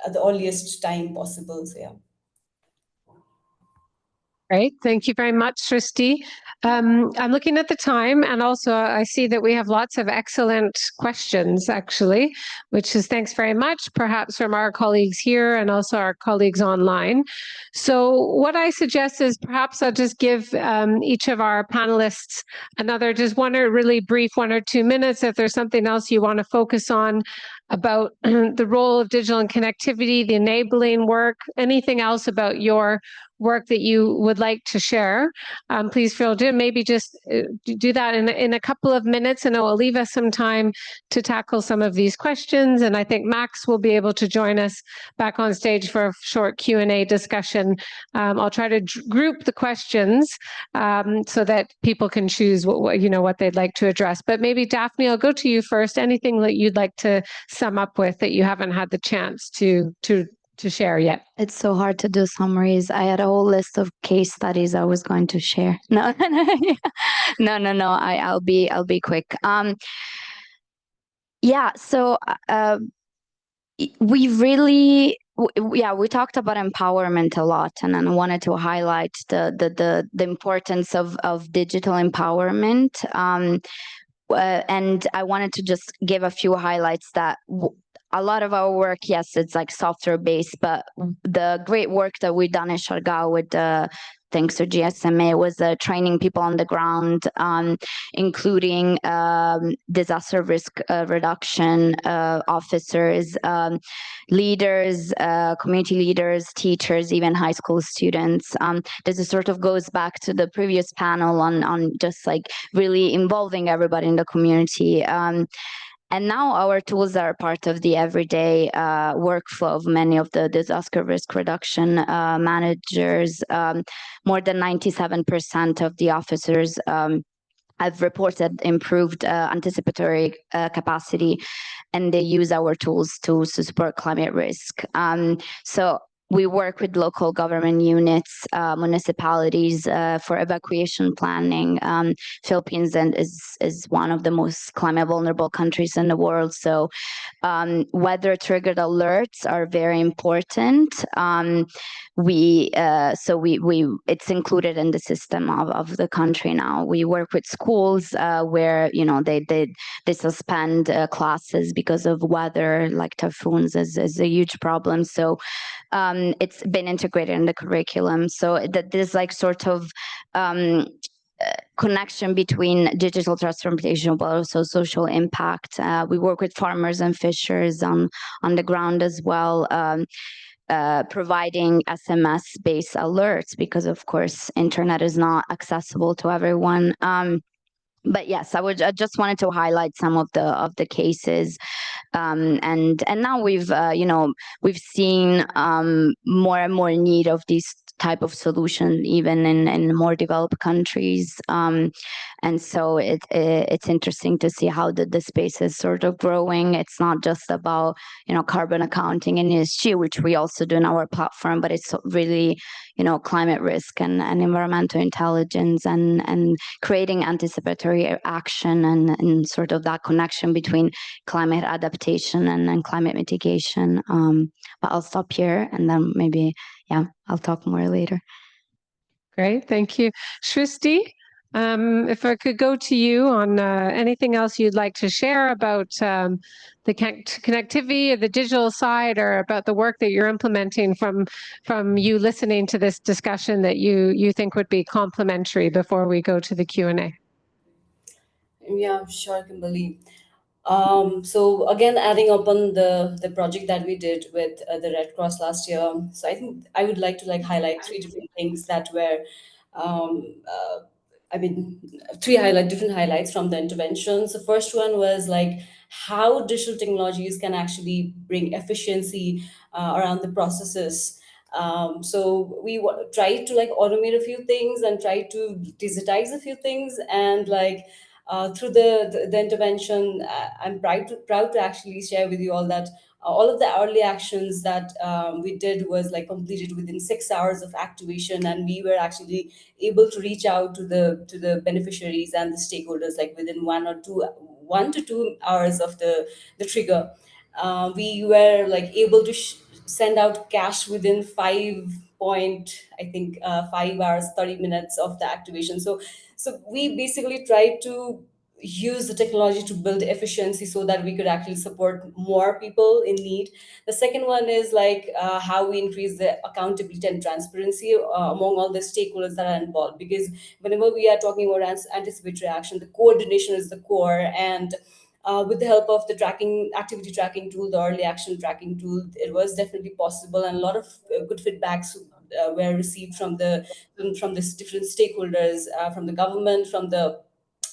the earliest time possible. So yeah. Great. Thank you very much, Srishti. I'm looking at the time, and also I see that we have lots of excellent questions, actually, which is thanks very much, perhaps from our colleagues here and also our colleagues online. So what I suggest is perhaps I'll just give each of our panelists another just one or really brief 1 or 2 minutes if there's something else you want to focus on about the role of digital and connectivity, the enabling work, anything else about your work that you would like to share. Please feel to maybe just do that in a couple of minutes, and it will leave us some time to tackle some of these questions. And I think Max will be able to join us back on stage for a short Q&A discussion. I'll try to group the questions so that people can choose what they'd like to address. But maybe Daphne, I'll go to you first. Anything that you'd like to sum up with that you haven't had the chance to share yet? It's so hard to do summaries. I had a whole list of case studies I was going to share. No. I'll be quick. So we talked about empowerment a lot, and I wanted to highlight the importance of digital empowerment. And I wanted to just give a few highlights that a lot of our work, yes, it's like software based, but the great work that we've done in Siargao with thanks to GSMA was training people on the ground, including disaster risk reduction officers, leaders, community leaders, teachers, even high school students. This sort of goes back to the previous panel on just like really involving everybody in the community. And now our tools are part of the everyday workflow of many of the disaster risk reduction managers. More than 97% of the officers have reported improved anticipatory capacity, and they use our tools to support climate risk. So we work with local government units, municipalities for evacuation planning. Philippines is one of the most climate vulnerable countries in the world. So weather triggered alerts are very important. It's included in the system of the country now. We work with schools where they suspend classes because of weather, like typhoons is a huge problem. So it's been integrated in the curriculum. So that there's like sort of connection between digital transformation, but also social impact. We work with farmers and fishers on the ground as well, providing SMS-based alerts because, of course, internet is not accessible to everyone. But yes, I just wanted to highlight some of the cases, and now we've seen more and more need of these type of solution even in more developed countries, and so it's interesting to see how the space is sort of growing. It's not just about carbon accounting and ESG, which we also do in our platform, but it's really climate risk and environmental intelligence and creating anticipatory action and sort of that connection between climate adaptation and climate mitigation. But I'll stop here and then maybe, I'll talk more later. Great, thank you. Srishti, if I could go to you on anything else you'd like to share about the connectivity of the digital side, or about the work that you're implementing from you listening to this discussion that you think would be complementary before we go to the Q&A. Yeah, sure, Kimberly. So again, adding up on the project that we did with the Red Cross last year. So I think I would like to highlight three different things that were, different highlights from the interventions. The first one was how digital technologies can actually bring efficiency around the processes. So we tried to automate a few things and try to digitize a few things, and through the intervention, I'm proud to actually share with you all that all of the early actions that we did was like completed within 6 hours of activation, and we were actually able to reach out to the beneficiaries and the stakeholders like within 1 to 2 hours of the trigger. We were like able to send out cash within 5 hours 30 minutes of the activation. So we basically tried to use the technology to build efficiency so that we could actually support more people in need. The second one is like how we increase the accountability and transparency among all the stakeholders that are involved, because whenever we are talking about anticipatory action, the coordination is the core. And with the help of the activity tracking tool, the early action tracking tool, it was definitely possible, and a lot of good feedbacks were received from the different stakeholders, from the government, from the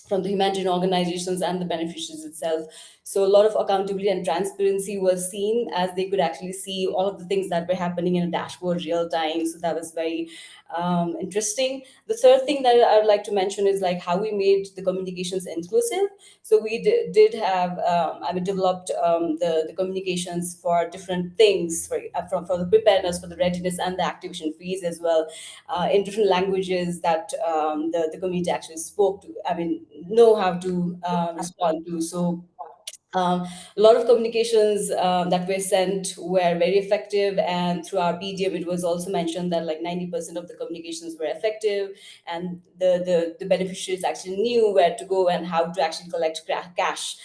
humanitarian organizations and the beneficiaries itself. So a lot of accountability and transparency was seen, as they could actually see all of the things that were happening in a dashboard real time. So that was very interesting. The third thing that I would like to mention is like how we made the communications inclusive. So we did have, developed the communications for different things, for the preparedness, for the readiness, and the activation phase as well, in different languages that the community actually spoke to, know how to respond to. So a lot of communications that were sent were very effective, and through our PDM, it was also mentioned that like 90% of the communications were effective, and the beneficiaries actually knew where to go and how to actually collect cash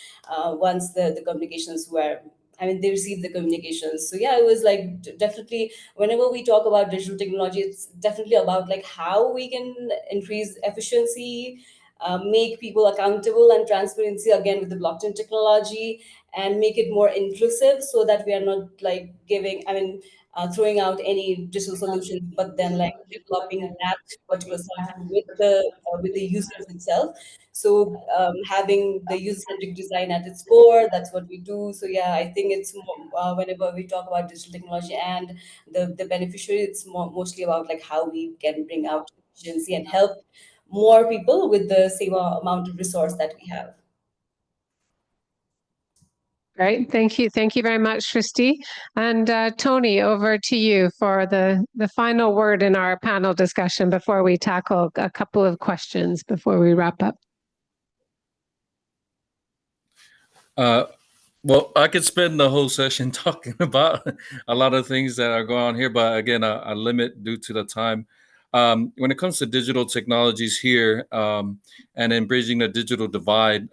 once the communications were. They received the communications. So yeah, it was like definitely, whenever we talk about digital technology, it's definitely about like how we can increase efficiency, make people accountable and transparency again with the blockchain technology, and make it more inclusive so that we are not like throwing out any digital solutions, but then like developing that particular solution with the users itself. So having the user-centric design at its core, that's what we do. So yeah, I think it's whenever we talk about digital technology and the beneficiary, it's mostly about like how we can bring out efficiency and help more people with the same amount of resource that we have. Great. Thank you. Thank you very much, Srishti. And Tony, over to you for the final word in our panel discussion before we tackle a couple of questions before we wrap up. Well, I could spend the whole session talking about a lot of things that are going on here, but again, I limit due to the time. When it comes to digital technologies here, and in bridging the digital divide,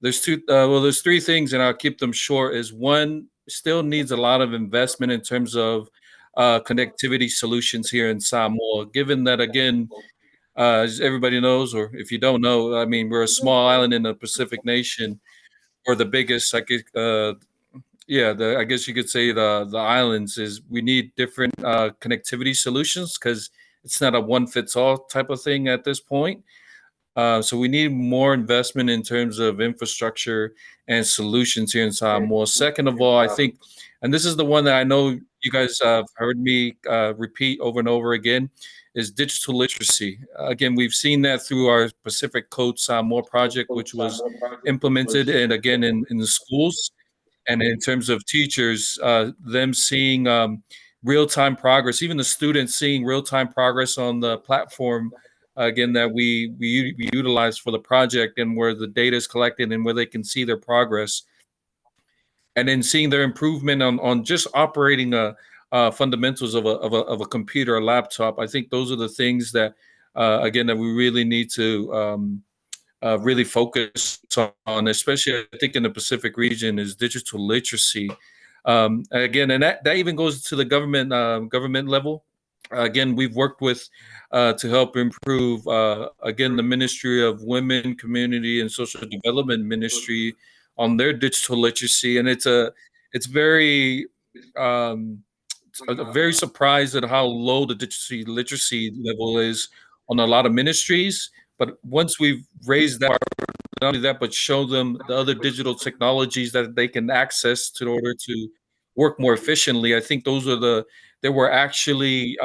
there's three things, and I'll keep them short. Is one, still needs a lot of investment in terms of connectivity solutions here in Samoa, given that, again, as everybody knows, or if you don't know, we're a small island in the Pacific nation, or the biggest, I guess you could say the islands. Is we need different connectivity solutions, because it's not a one fits all type of thing at this point. So we need more investment in terms of infrastructure and solutions here in Samoa. Second of all, I think, and this is the one that I know you guys have heard me repeat over and over again, is digital literacy. Again, we've seen that through our Pacific Code Samoa project, which was implemented, and again in the schools, and in terms of teachers, them seeing real-time progress, even the students seeing real-time progress on the platform, again, that we utilize for the project, and where the data is collected and where they can see their progress, and then seeing their improvement on just operating fundamentals of a computer or laptop. I think those are the things that again, that we really need to really focus on, especially I think in the Pacific region, is digital literacy. Again, and that even goes to the government level. Again, we've worked with to help improve again, the Ministry of Women, Community, and Social Development Ministry on their digital literacy, and it's very very surprised at how low the digital literacy level is on a lot of ministries. But once we've raised that, not only that, but show them the other digital technologies that they can access in order to work more efficiently, I think they were actually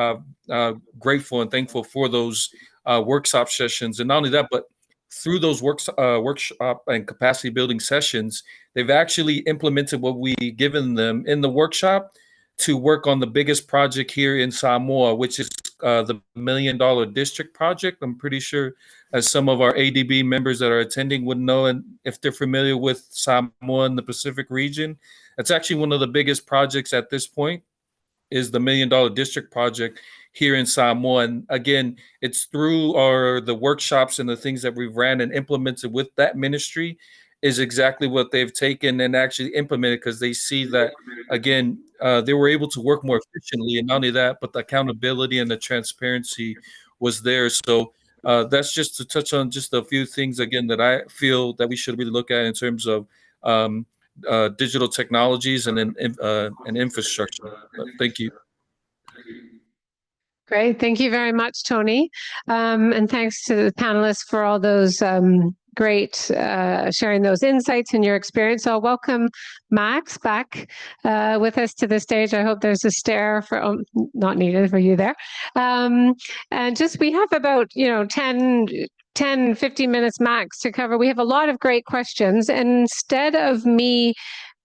grateful and thankful for those workshop sessions. And not only that, but through those workshop and capacity building sessions, they've actually implemented what we given them in the workshop to work on the biggest project here in Samoa, which is the $1 million district project. I'm pretty sure as some of our ADB members that are attending would know, and if they're familiar with Samoa and the Pacific region, it's actually one of the biggest projects at this point, is the $1 million district project here in Samoa. And again, it's through the workshops and the things that we've ran and implemented with that ministry is exactly what they've taken and actually implemented, because they see that, again, they were able to work more efficiently. And not only that, but the accountability and the transparency was there. So that's just to touch on just a few things, again, that I feel that we should really look at in terms of digital technologies and infrastructure. Thank you. Great. Thank you very much, Tony. And thanks to the panelists for all those great sharing those insights and your experience. So I'll welcome Max back with us to the stage. I hope there's a stare for not needed for you there. And just we have about 10, 15 minutes max to cover. We have a lot of great questions. And instead of me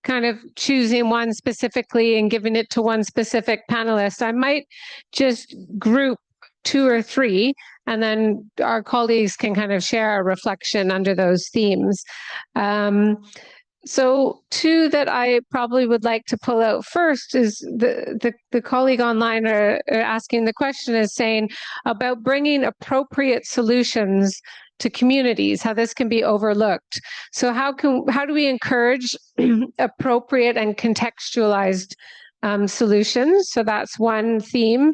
kind of choosing one specifically and giving it to one specific panelist, I might just group 2 or 3, and then our colleagues can kind of share a reflection under those themes. So 2 that I probably would like to pull out first is the colleague online are asking the question is saying about bringing appropriate solutions to communities, how this can be overlooked. So how do we encourage appropriate and contextualized solutions? So that's one theme.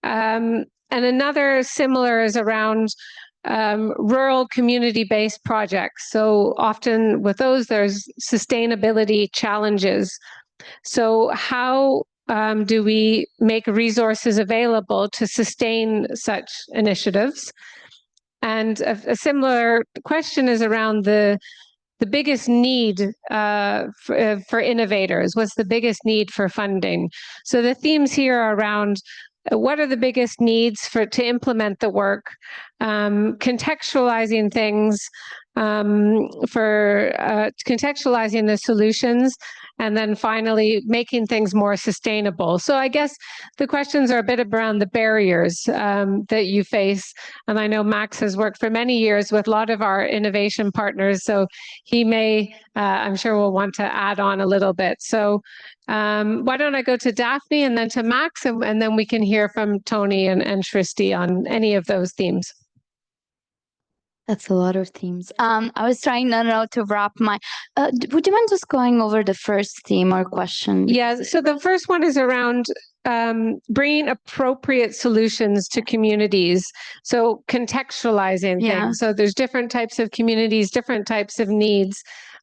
And another similar is around rural community-based projects. So often with those, there's sustainability challenges. So how do we make resources available to sustain such initiatives? And a similar question is around the biggest need for innovators. What's the biggest need for funding? So the themes here are around what are the biggest needs to implement the work, contextualizing things, for contextualizing the solutions, and then finally making things more sustainable. So I guess the questions are a bit around the barriers that you face. And I know Max has worked for many years with a lot of our innovation partners, so he may, I'm sure will want to add on a little bit. So why don't I go to Daphne and then to Max, and then we can hear from Tony and Shristi on any of those themes. That's a lot of themes. I was trying to wrap my. Would you mind just going over the first theme or question? Yeah. So the first one is around bringing appropriate solutions to communities. So contextualizing things. So there's different types of communities, different types of needs.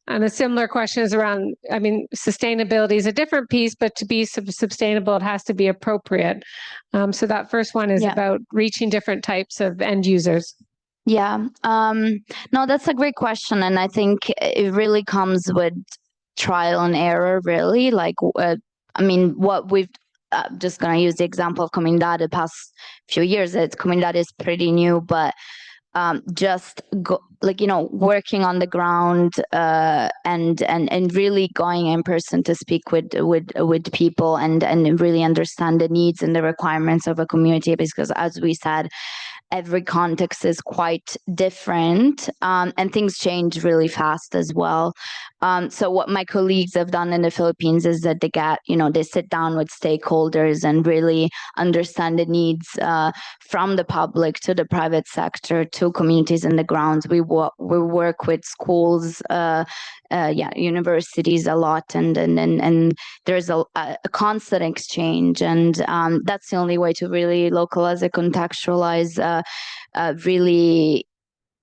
And a similar question is around, I mean, sustainability is a different piece, but to be sustainable, it has to be appropriate. So that first one is about reaching different types of end users. Yeah, no, that's a great question. And I think it really comes with trial and error, really. Like, I mean, what we've, just going to use the example of Comunidade the past few years. Comunidade is pretty new, but just working on the ground and really going in person to speak with people and really understand the needs and the requirements of a community, because as we said, every context is quite different, and things change really fast as well. So what my colleagues have done in the Philippines is that they sit down with stakeholders and really understand the needs from the public to the private sector to communities in the grounds. We work with schools, universities a lot, and there's a constant exchange, and that's the only way to really localize and contextualize,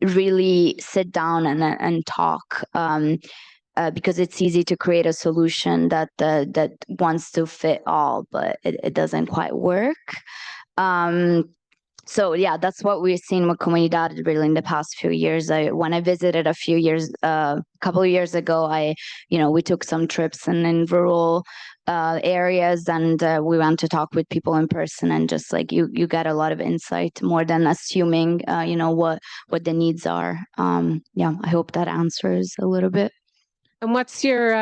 really sit down and talk, because it's easy to create a solution that wants to fit all, but it doesn't quite work. So yeah, that's what we've seen with Comunidad really in the past few years. When I visited a couple of years ago, we took some trips in rural areas, and we went to talk with people in person, and just like you get a lot of insight more than assuming what the needs are. I hope that answers a little bit. And what's your,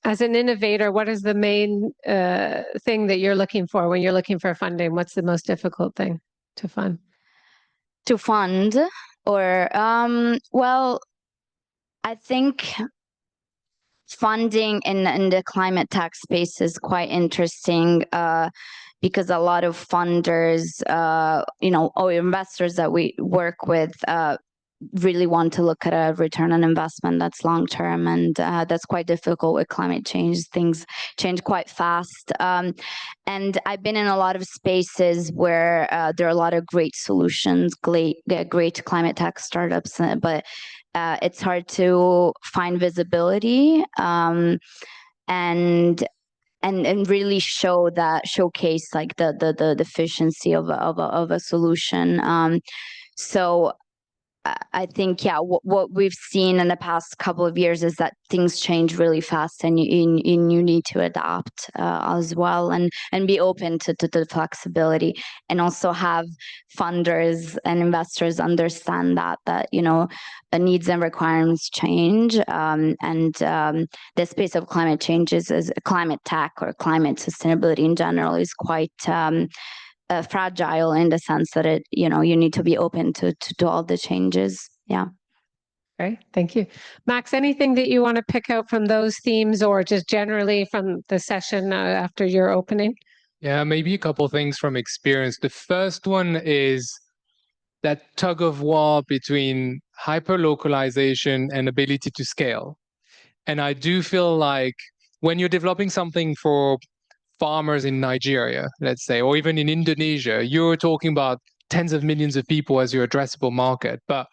as an innovator, what is the main thing that you're looking for when you're looking for funding? What's the most difficult thing to fund? To fund, or well, I think funding in the climate tech space is quite interesting because a lot of funders, or investors that we work with really want to look at a return on investment that's long term, and that's quite difficult with climate change. Things change quite fast, and I've been in a lot of spaces where there are a lot of great solutions, great climate tech startups, but it's hard to find visibility and really showcase like the efficiency of a solution. So I think, what we've seen in the past couple of years is that things change really fast, and you need to adapt as well, and be open to the flexibility, and also have funders and investors understand that the needs and requirements change, and the space of climate change is climate tech or climate sustainability in general is quite fragile in the sense that you need to be open to all the changes. Yeah. Great, thank you. Max, anything that you want to pick out from those themes, or just generally from the session after your opening? Yeah, maybe a couple things from experience. The first one is that tug of war between hyper-localization and ability to scale. And I do feel like when you're developing something for farmers in Nigeria, let's say, or even in Indonesia, you're talking about tens of millions of people as your addressable market. But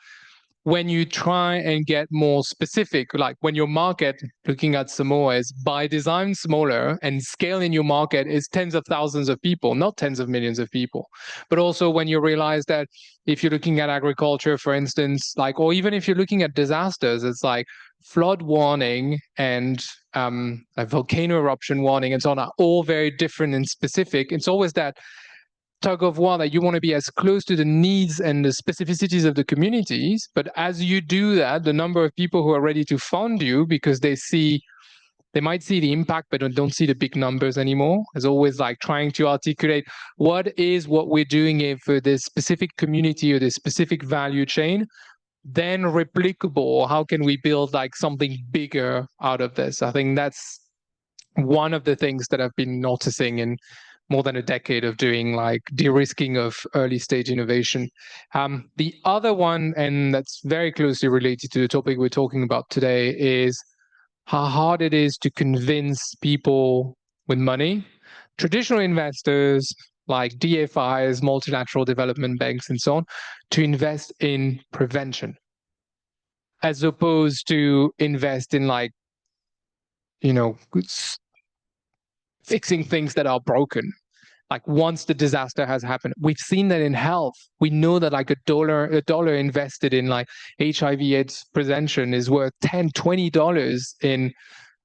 when you try and get more specific, like when your market, looking at Samoa, is by design smaller, and scale in your market is tens of thousands of people, not tens of millions of people. But also when you realize that if you're looking at agriculture, for instance, like, or even if you're looking at disasters, it's like flood warning and a volcano eruption warning and so on are all very different and specific. It's always that tug of war that you want to be as close to the needs and the specificities of the communities. But as you do that, the number of people who are ready to fund you, because they might see the impact, but don't see the big numbers anymore. It's always like trying to articulate what we're doing here for this specific community or this specific value chain, then replicable. How can we build like something bigger out of this? I think that's one of the things that I've been noticing in more than a decade of doing like de-risking of early stage innovation. The other one, and that's very closely related to the topic we're talking about today, is how hard it is to convince people with money, traditional investors like DFIs, multilateral development banks, and so on, to invest in prevention, as opposed to invest in like, fixing things that are broken. Like once the disaster has happened, we've seen that in health. We know that like a dollar invested in like HIV/AIDS prevention is worth $10, $20 in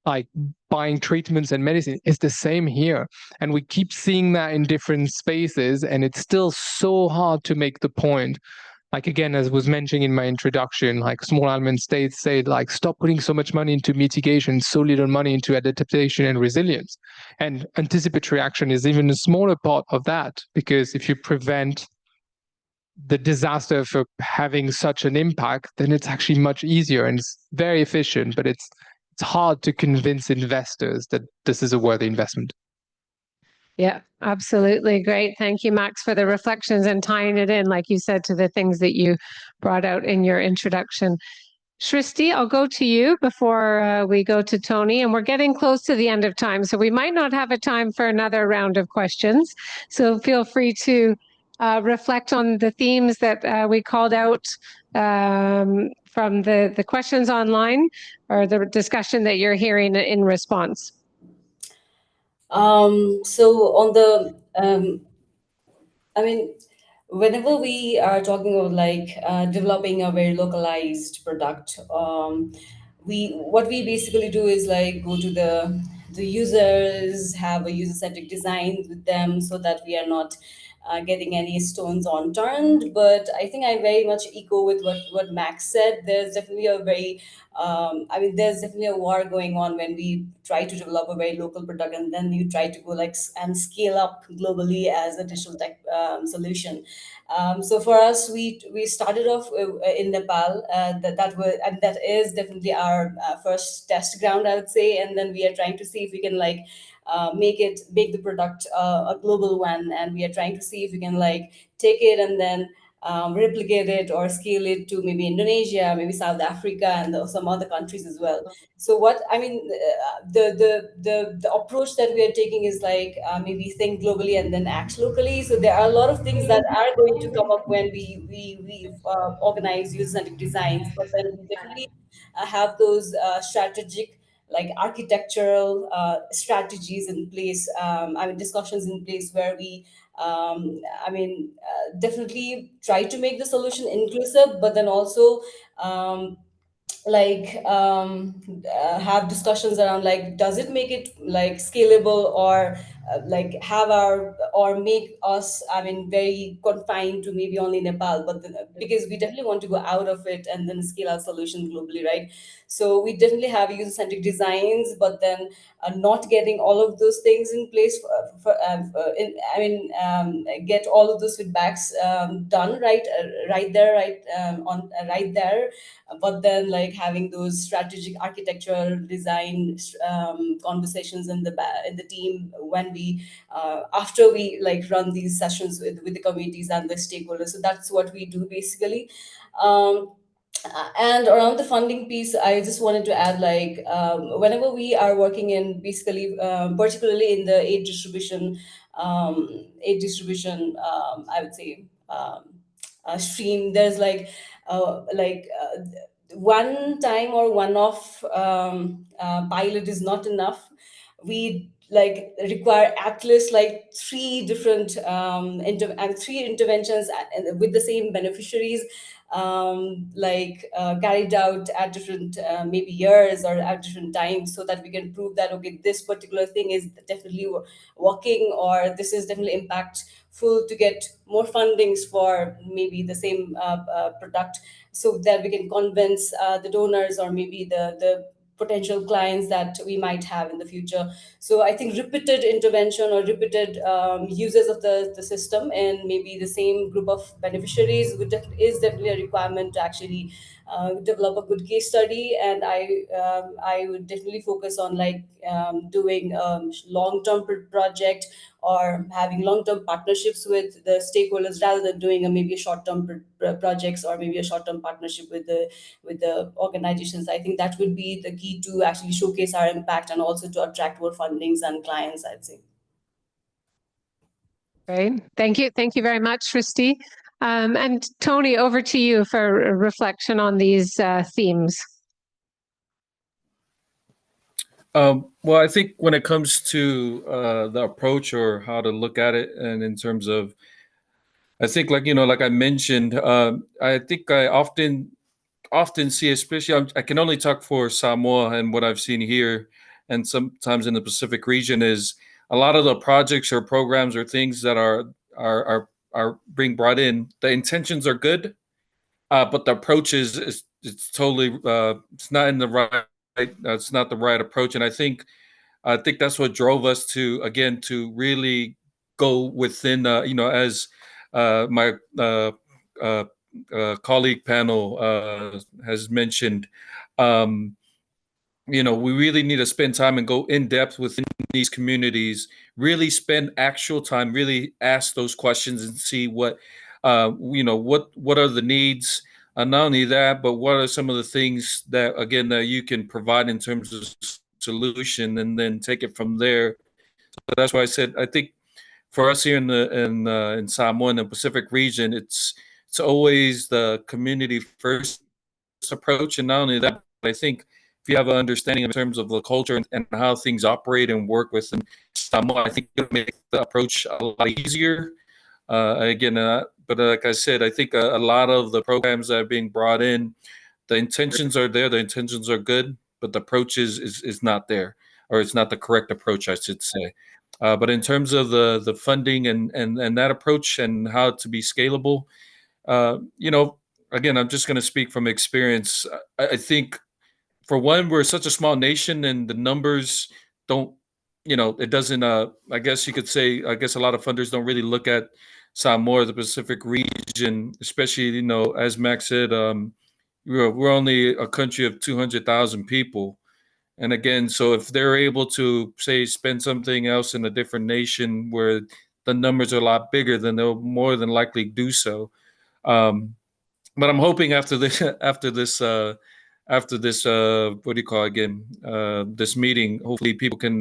like buying treatments and medicine. It's the same here. And we keep seeing that in different spaces, and it's still so hard to make the point. Like, again, as was mentioned in my introduction, like small island states say, like, stop putting so much money into mitigation, so little money into adaptation and resilience. And anticipatory action is even a smaller part of that, because if you prevent the disaster for having such an impact, then it's actually much easier and it's very efficient, but it's hard to convince investors that this is a worthy investment. Yeah, absolutely. Great. Thank you, Max, for the reflections and tying it in, like you said, to the things that you brought out in your introduction. Shristi, I'll go to you before we go to Tony, and we're getting close to the end of time, so we might not have a time for another round of questions. So feel free to reflect on the themes that we called out from the questions online, or the discussion that you're hearing in response. So on the, whenever we are talking about like developing a very localized product, we what we basically do is like go to the users, have a user-centric design with them so that we are not getting any stones unturned. But I think I very much echo with what Max said. There's definitely a very there's definitely a war going on when we try to develop a very local product and then you try to go like and scale up globally as a digital tech solution. So for us, we started off in Nepal. That is definitely our first test ground, I would say. And then we are trying to see if we can like make the product a global one, and we are trying to see if we can like take it and then replicate it or scale it to maybe Indonesia, maybe South Africa, and some other countries as well. So what I mean, the approach that we are taking is like maybe think globally and then act locally. So there are a lot of things that are going to come up when we organize user-centric designs, but then we definitely have those strategic like architectural strategies in place. Discussions in place where we definitely try to make the solution inclusive, but then also um, have discussions around like does it make it like scalable, or like have our or make us very confined to maybe only Nepal, but then, because we definitely want to go out of it and then scale our solution globally, right? So we definitely have user-centric designs, but then not getting all of those things in place get all of those feedbacks done right there, right there, but then like having those strategic architectural design conversations in the team when we after we like run these sessions with the communities and the stakeholders. So that's what we do basically. um, and around the funding piece, I just wanted to add like whenever we are working in basically particularly in the aid distribution I would say stream, there's one time or one off pilot is not enough. We like require at least like three interventions with the same beneficiaries, carried out at different maybe years or at different times, so that we can prove that okay, this particular thing is definitely working, or this is definitely impactful to get more fundings for maybe the same product, so that we can convince the donors or maybe the potential clients that we might have in the future. So I think repeated intervention or repeated uses of the system and maybe the same group of beneficiaries is definitely a requirement to actually develop a good case study. And I would definitely focus on like doing long-term project or having long-term partnerships with the stakeholders rather than doing maybe a short-term projects or maybe a short-term partnership with the organizations. I think that would be the key to actually showcase our impact and also to attract more fundings and clients, I'd say. Great. Thank you. Thank you very much, Srishti. And Tony, over to you for a reflection on these themes. Well, I think when it comes to the approach or how to look at it, and in terms of, I think like I mentioned, I think I often see, especially I can only talk for Samoa and what I've seen here, and sometimes in the Pacific region, is a lot of the projects or programs or things that are being brought in. The intentions are good, but the approach is it's totally it's not in the right. It's not the right approach, and I think that's what drove us to really go within. As my colleague panel has mentioned, we really need to spend time and go in depth within these communities, really spend actual time, really ask those questions and see what are the needs. Not only that, but what are some of the things that, again, that you can provide in terms of solution, and then take it from there. So that's why I said, I think for us here in Samoa, in the Pacific region, it's always the community first approach. And not only that, but I think if you have an understanding in terms of the culture and how things operate and work within Samoa, I think it'll make the approach a lot easier. but like I said, I think a lot of the programs that are being brought in, the intentions are there, the intentions are good, but the approach is not there, or it's not the correct approach, I should say. But in terms of the funding and that approach and how to be scalable, again, I'm just going to speak from experience. I think, for one, we're such a small nation, and the numbers don't, it doesn't. I guess you could say, I guess a lot of funders don't really look at Samoa, the Pacific region, especially, as Max said, we're only a country of 200,000 people. And again, so if they're able to, say, spend something else in a different nation where the numbers are a lot bigger, then they'll more than likely do so. But I'm hoping after this, what do you call it again? This meeting, hopefully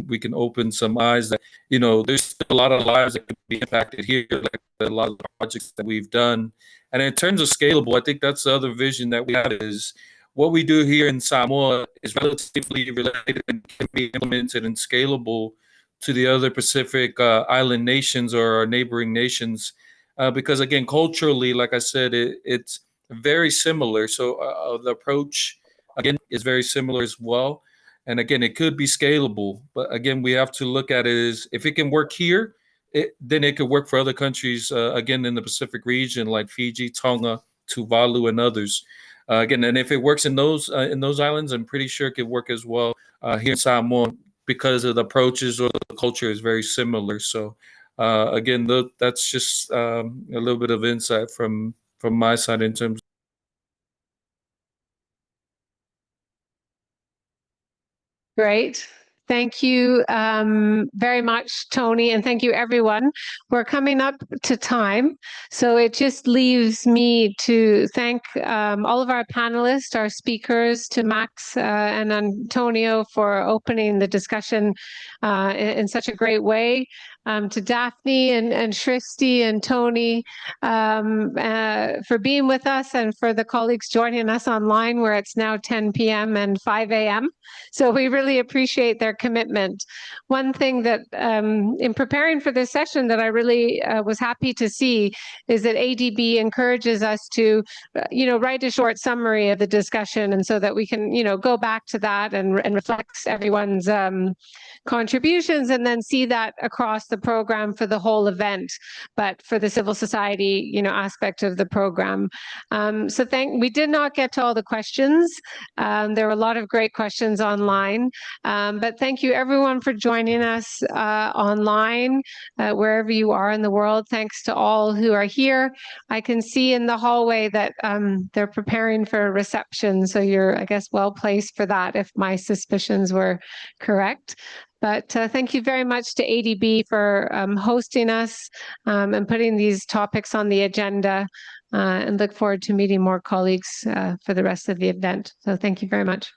we can open some eyes that, there's still a lot of lives that could be impacted here, like a lot of the projects that we've done. And in terms of scalable, I think that's the other vision that we have, is what we do here in Samoa is relatively related and can be implemented and scalable to the other Pacific island nations or our neighboring nations. Because again, culturally, like I said, it's very similar. So the approach, again, is very similar as well. And again, it could be scalable. But again, we have to look at it as, if it can work here, then it could work for other countries, again, in the Pacific region, like Fiji, Tonga, Tuvalu, and others. Again, and if it works in those islands, I'm pretty sure it could work as well here in Samoa, because of the approaches or the culture is very similar. So again, that's just a little bit of insight from my side in terms. Great. Thank you very much, Tony, and thank you, everyone. We're coming up to time, so it just leaves me to thank all of our panelists, our speakers, to Max and Antonio for opening the discussion in such a great way, to Daphne and Shristi and Tony for being with us, and for the colleagues joining us online, where it's now 10 p.m. and 5 a.m. So we really appreciate their commitment. One thing that in preparing for this session that I really was happy to see is that ADB encourages us to, write a short summary of the discussion, and so that we can, go back to that and reflect everyone's contributions, and then see that across the program for the whole event, but for the civil society, aspect of the program. So we did not get to all the questions. There were a lot of great questions online, but thank you everyone for joining us online, wherever you are in the world. Thanks to all who are here. I can see in the hallway that they're preparing for a reception, so you're, I guess, well placed for that, if my suspicions were correct. But thank you very much to ADB for hosting us and putting these topics on the agenda, and look forward to meeting more colleagues for the rest of the event. So thank you very much.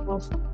Well,